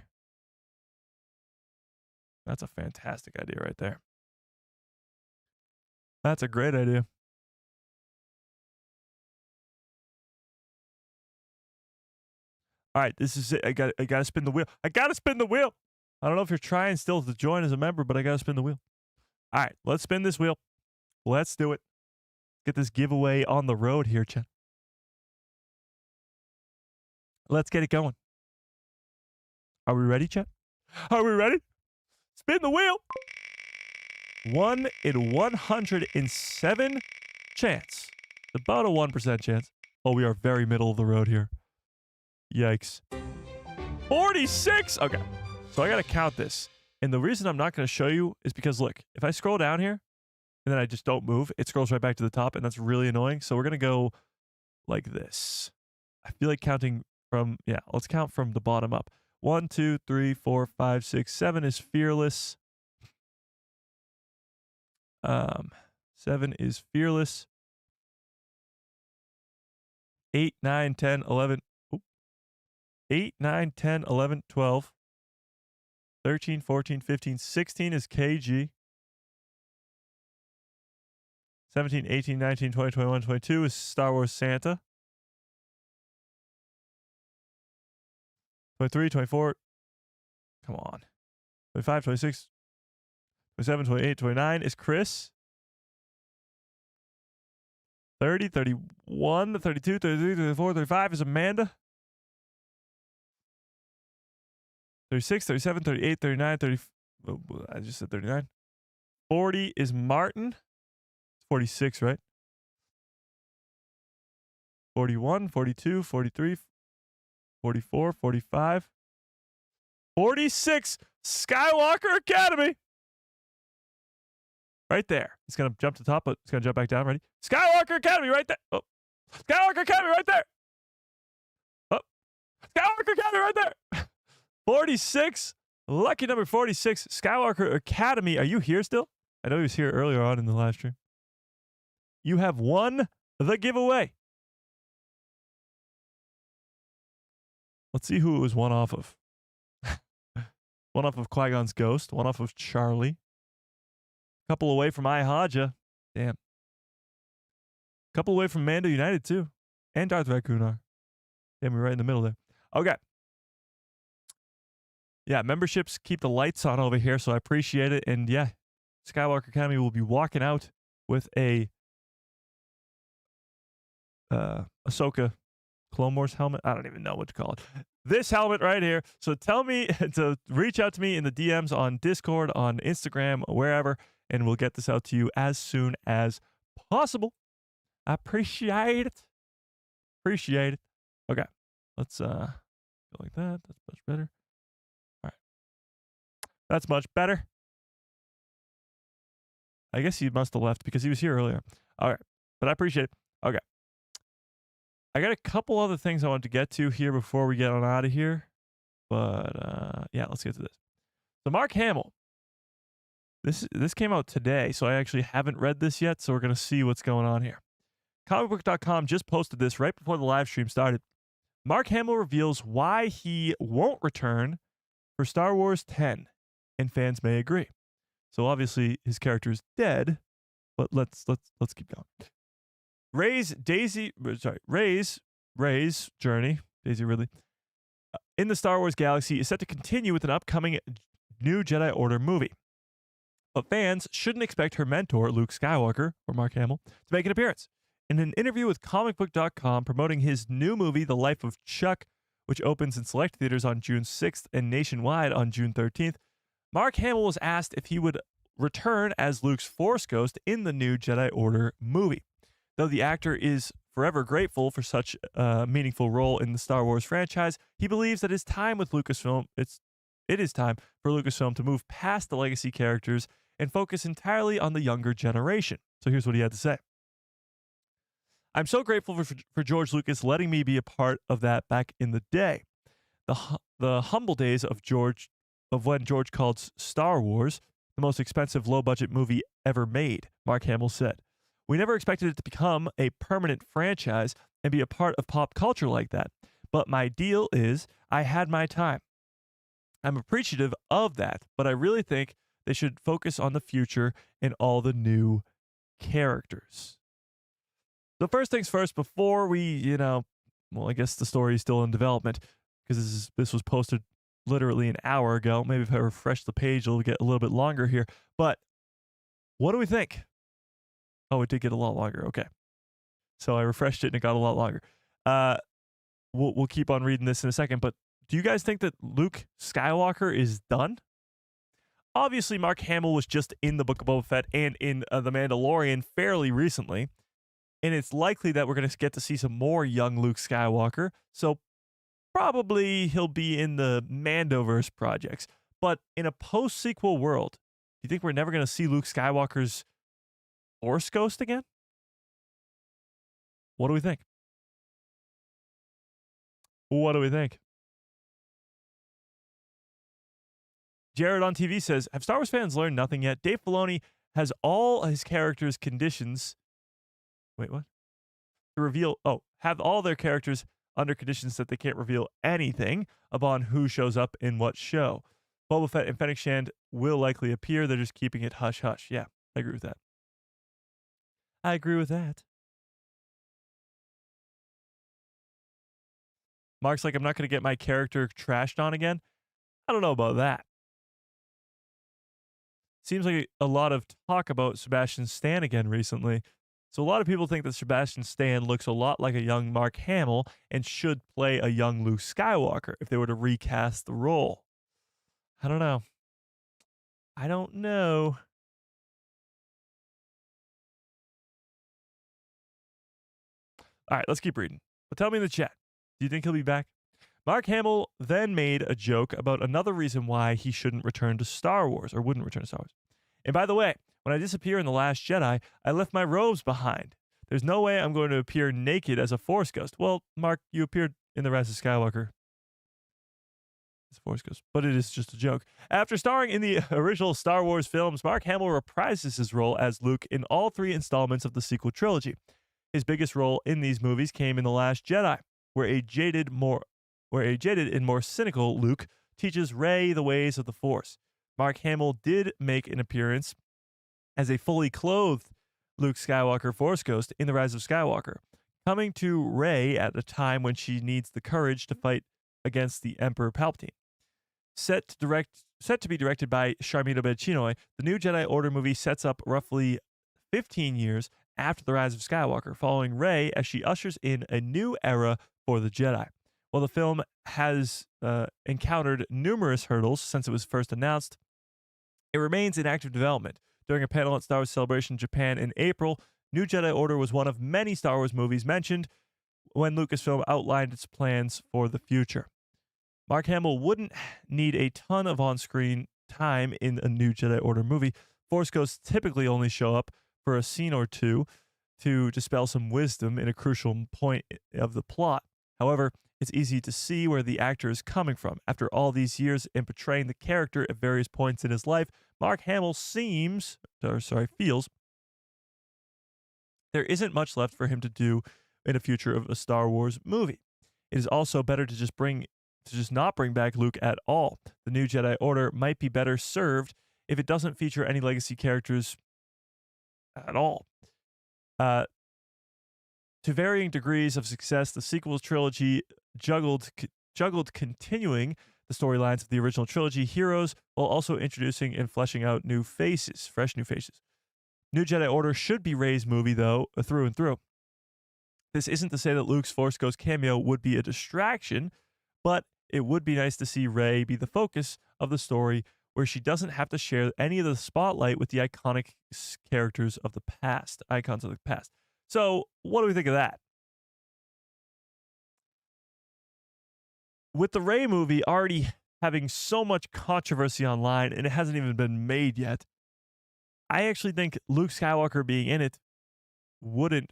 That's a fantastic idea right there. That's a great idea. All right, this is it. I got to spin the wheel. I got to spin the wheel. I don't know if you're trying still to join as a member, but I got to spin the wheel. All right, let's spin this wheel. Let's do it. Get this giveaway on the road here, Chen. Let's get it going. Are we ready, Chen? Are we ready? Spin the wheel. 1 in 107 chance. About a 1% chance. Oh, we are very middle of the road here. Yikes. 46! Okay. So I got to count this. And the reason I'm not going to show you is because, look, if I scroll down here and then I just don't move, it scrolls right back to the top, and that's really annoying. So we're going to go like this. I feel like counting from, yeah, let's count from the bottom up. 1, 2, 3, 4, 5, 6, 7 is Fearless. 7 is Fearless. 8, 9, 10, 11. 8, 9, 10, 11, 12. 13, 14, 15, 16 is KG. 17, 18, 19, 20, 21, 22 is Star Wars Santa. 23, 24. Come on. 25, 26, 27, 28, 29 is Chris. 30, 31, 32, 33, 34, 35 is Amanda. 36, 37, 38, 39, 30. Oh, I just said 39. 40 is Martin. 46, right? 41, 42, 43, 44, 45. 46, Skywalker Academy. Right there. It's going to jump to the top, but it's going to jump back down. Ready? Skywalker Academy right there. Oh. Skywalker Academy right there. Oh. Skywalker Academy right there. 46. Lucky number 46. Skywalker Academy. Are you here still? I know he was here earlier on in the live stream. You have won the giveaway. Let's see who it was one off of. One off of Qui-Gon's ghost. One off of Charlie. Couple away from Haja. Damn. Couple away from Mando United, too. And Darth Raccoon. Damn, we're right in the middle there. Okay. Yeah, memberships keep the lights on over here, so I appreciate it. And yeah, Skywalker Academy will be walking out with a Ahsoka Clone Wars helmet. I don't even know what to call it. This helmet right here. So tell me to reach out to me in the DMs on Discord, on Instagram, wherever, and we'll get this out to you as soon as possible. I appreciate it. Appreciate it. Okay. Let's go like that. That's much better. All right. That's much better. I guess he must have left because he was here earlier. All right. But I appreciate it. Okay. I got a couple other things I wanted to get to here before we get on out of here. But yeah, let's get to this. So Mark Hamill. This came out today, so I actually haven't read this yet, so we're going to see what's going on here. Comicbook.com just posted this right before the live stream started. Mark Hamill reveals why he won't return for Star Wars 10, and fans may agree. So obviously his character is dead, but let's keep going. Rey's journey, Daisy Ridley, in the Star Wars galaxy is set to continue with an upcoming new Jedi Order movie. But fans shouldn't expect her mentor, Luke Skywalker, or Mark Hamill, to make an appearance. In an interview with comicbook.com promoting his new movie, The Life of Chuck, which opens in select theaters on June 6th and nationwide on June 13th, Mark Hamill was asked if he would return as Luke's Force Ghost in the new Jedi Order movie. Though the actor is forever grateful for such a meaningful role in the Star Wars franchise, he believes that his time with Lucasfilm, it is time for Lucasfilm to move past the legacy characters and focus entirely on the younger generation. So here's what he had to say. I'm so grateful for George Lucas letting me be a part of that back in the day. The humble days of when George called Star Wars the most expensive low-budget movie ever made, Mark Hamill said. We never expected it to become a permanent franchise and be a part of pop culture like that. But my deal is I had my time. I'm appreciative of that, but I really think they should focus on the future and all the new characters. So first things first, before we, I guess the story is still in development because this was posted literally an hour ago. Maybe if I refresh the page, it'll get a little bit longer here. But what do we think? Oh, it did get a lot longer. Okay. So I refreshed it and it got a lot longer. We'll keep on reading this in a second, but do you guys think that Luke Skywalker is done? Obviously, Mark Hamill was just in the Book of Boba Fett and in The Mandalorian fairly recently, and it's likely that we're going to get to see some more young Luke Skywalker, so probably he'll be in the Mandoverse projects. But in a post-sequel world, do you think we're never going to see Luke Skywalker's Force Ghost again? What do we think? What do we think? Jared on TV says, have Star Wars fans learned nothing yet? Dave Filoni has all his characters' conditions. Wait, what? To reveal, have all their characters under conditions that they can't reveal anything upon who shows up in what show. Boba Fett and Fennic Shand will likely appear. They're just keeping it hush-hush. Yeah, I agree with that. I agree with that. Mark's like, I'm not going to get my character trashed on again. I don't know about that. Seems like a lot of talk about Sebastian Stan again recently. So a lot of people think that Sebastian Stan looks a lot like a young Mark Hamill and should play a young Luke Skywalker if they were to recast the role. I don't know. All right, let's keep reading. But tell me in the chat, do you think he'll be back? Mark Hamill then made a joke about another reason why he shouldn't return to Star Wars, or wouldn't return to Star Wars. And by the way, when I disappear in The Last Jedi, I left my robes behind. There's no way I'm going to appear naked as a Force Ghost. Well, Mark, you appeared in The Rise of Skywalker as a Force Ghost, but it is just a joke. After starring in the original Star Wars films, Mark Hamill reprises his role as Luke in all 3 installments of the sequel trilogy. His biggest role in these movies came in The Last Jedi, where a jaded where a jaded and more cynical Luke teaches Rey the ways of the Force. Mark Hamill did make an appearance as a fully clothed Luke Skywalker Force Ghost in The Rise of Skywalker, coming to Rey at a time when she needs the courage to fight against the Emperor Palpatine. Set to be directed by Sharmila Bedchinoy, the new Jedi Order movie sets up roughly 15 years after The Rise of Skywalker, following Rey as she ushers in a new era for the Jedi. While the film has encountered numerous hurdles since it was first announced, it remains in active development. During a panel at Star Wars Celebration Japan in April, New Jedi Order was one of many Star Wars movies mentioned when Lucasfilm outlined its plans for the future. Mark Hamill wouldn't need a ton of on-screen time in a New Jedi Order movie. Force Ghosts typically only show up for a scene or two to dispel some wisdom in a crucial point of the plot. However, it's easy to see where the actor is coming from. After all these years in portraying the character at various points in his life, Mark Hamill feels there isn't much left for him to do in the future of a Star Wars movie. It is also better to just not bring back Luke at all. The New Jedi Order might be better served if it doesn't feature any legacy characters at all. To varying degrees of success, the sequel trilogy juggled continuing the storylines of the original trilogy heroes while also introducing and fleshing out fresh new faces. New Jedi Order should be Rey's movie, though, through and through. This isn't to say that Luke's Force Ghost cameo would be a distraction, but it would be nice to see Rey be the focus of the story where she doesn't have to share any of the spotlight with the iconic icons of the past. So, what do we think of that? With the Rey movie already having so much controversy online and it hasn't even been made yet, I actually think Luke Skywalker being in it wouldn't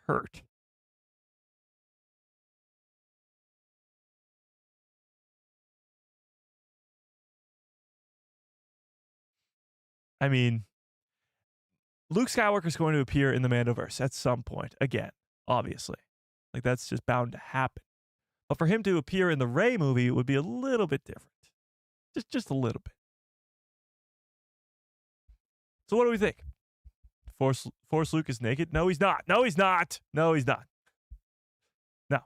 hurt. I mean, Luke Skywalker is going to appear in the Mandoverse at some point, again, obviously. Like, that's just bound to happen. But for him to appear in the Rey movie would be a little bit different. Just a little bit. So what do we think? Force Luke is naked? No, he's not. No, he's not. No, he's not. No.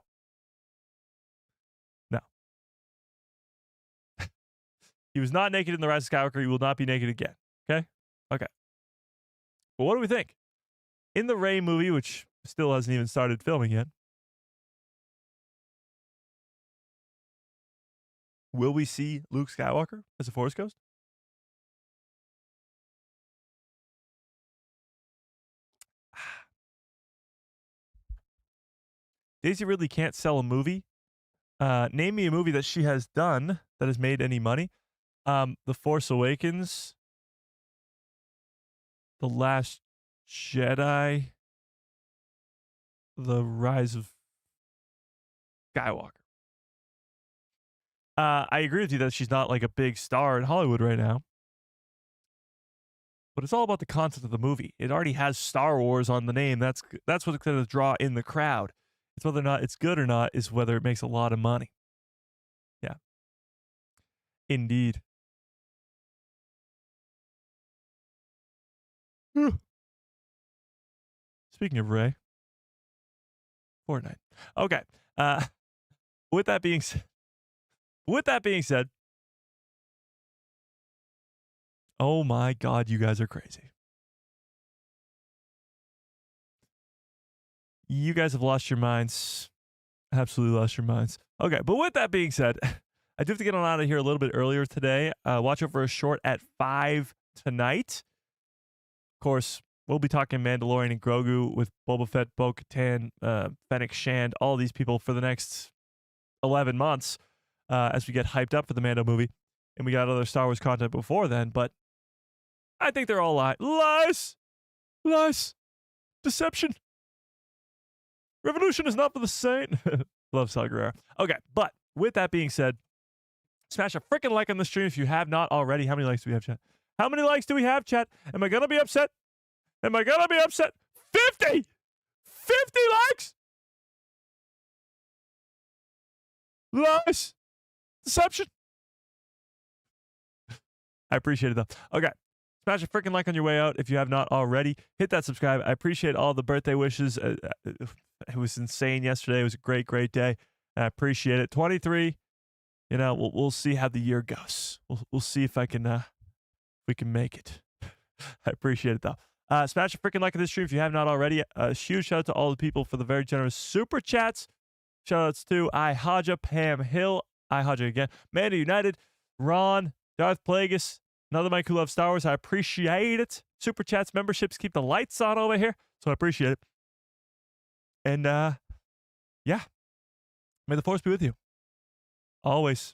No. He was not naked in The Rise of Skywalker. He will not be naked again. Okay? Okay. But what do we think? In the Rey movie, which still hasn't even started filming yet, will we see Luke Skywalker as a Force Ghost? Daisy Ridley can't sell a movie. Name me a movie that she has done that has made any money. The Force Awakens, The Last Jedi, The Rise of Skywalker. I agree with you that she's not like a big star in Hollywood right now. But it's all about the concept of the movie. It already has Star Wars on the name. That's what's going to draw in the crowd. It's whether or not it's good or not is whether it makes a lot of money. Yeah. Indeed. Whew. Speaking of Rey, Fortnite. Okay. With that being said, oh my God, you guys are crazy. You guys have lost your minds. Absolutely lost your minds. Okay, but with that being said, I do have to get on out of here a little bit earlier today. Watch out for a short at 5 tonight. Of course, we'll be talking Mandalorian and Grogu with Boba Fett, Katan, Fennic Shand, all these people for the next 11 months as we get hyped up for the Mando movie. And we got other Star Wars content before then, but I think they're all lies. Deception. Revolution is not for the saint. Love Saw Gerrera. Okay, but with that being said, smash a freaking like on the stream if you have not already. How many likes do we have, chat? How many likes do we have, chat? Am I going to be upset? 50! 50 likes? Lies. Deception. I appreciate it, though. Okay. Smash a freaking like on your way out if you have not already. Hit that subscribe. I appreciate all the birthday wishes. It was insane yesterday. It was a great, great day. I appreciate it. 23. You know, we'll see how the year goes. We'll see if we can make it. I appreciate it, though. Smash a freaking like on this stream if you have not already. A huge shout out to all the people for the very generous super chats. Shout outs to Haja, Pam Hill, Haja again, Mando United, Ron, Darth Plagueis, another Mike who loves Star Wars. I appreciate it. Super chats, memberships keep the lights on over here, so I appreciate it. And yeah, may the force be with you always.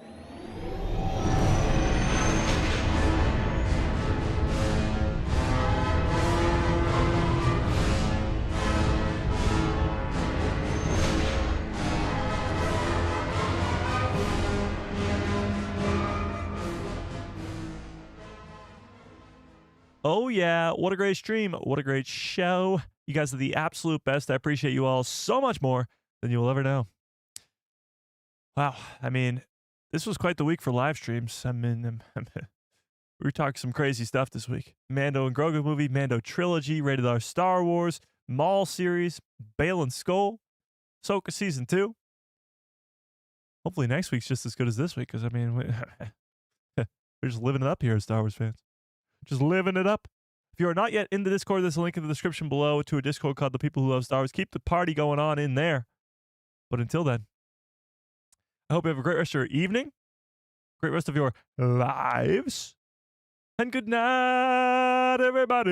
Oh, yeah. What a great stream. What a great show. You guys are the absolute best. I appreciate you all so much more than you will ever know. Wow. I mean, this was quite the week for live streams. I mean, we were talking some crazy stuff this week. Mando and Grogu movie, Mando trilogy, rated R Star Wars, Maul series, Bale and Skull, Ahsoka season 2. Hopefully next week's just as good as this week, because, I mean, we're just living it up here as Star Wars fans. Just living it up. If you are not yet in the Discord, there's a link in the description below to a Discord called The People Who Love Star Wars. Keep the party going on in there. But until then, I hope you have a great rest of your evening, great rest of your lives, and good night, everybody.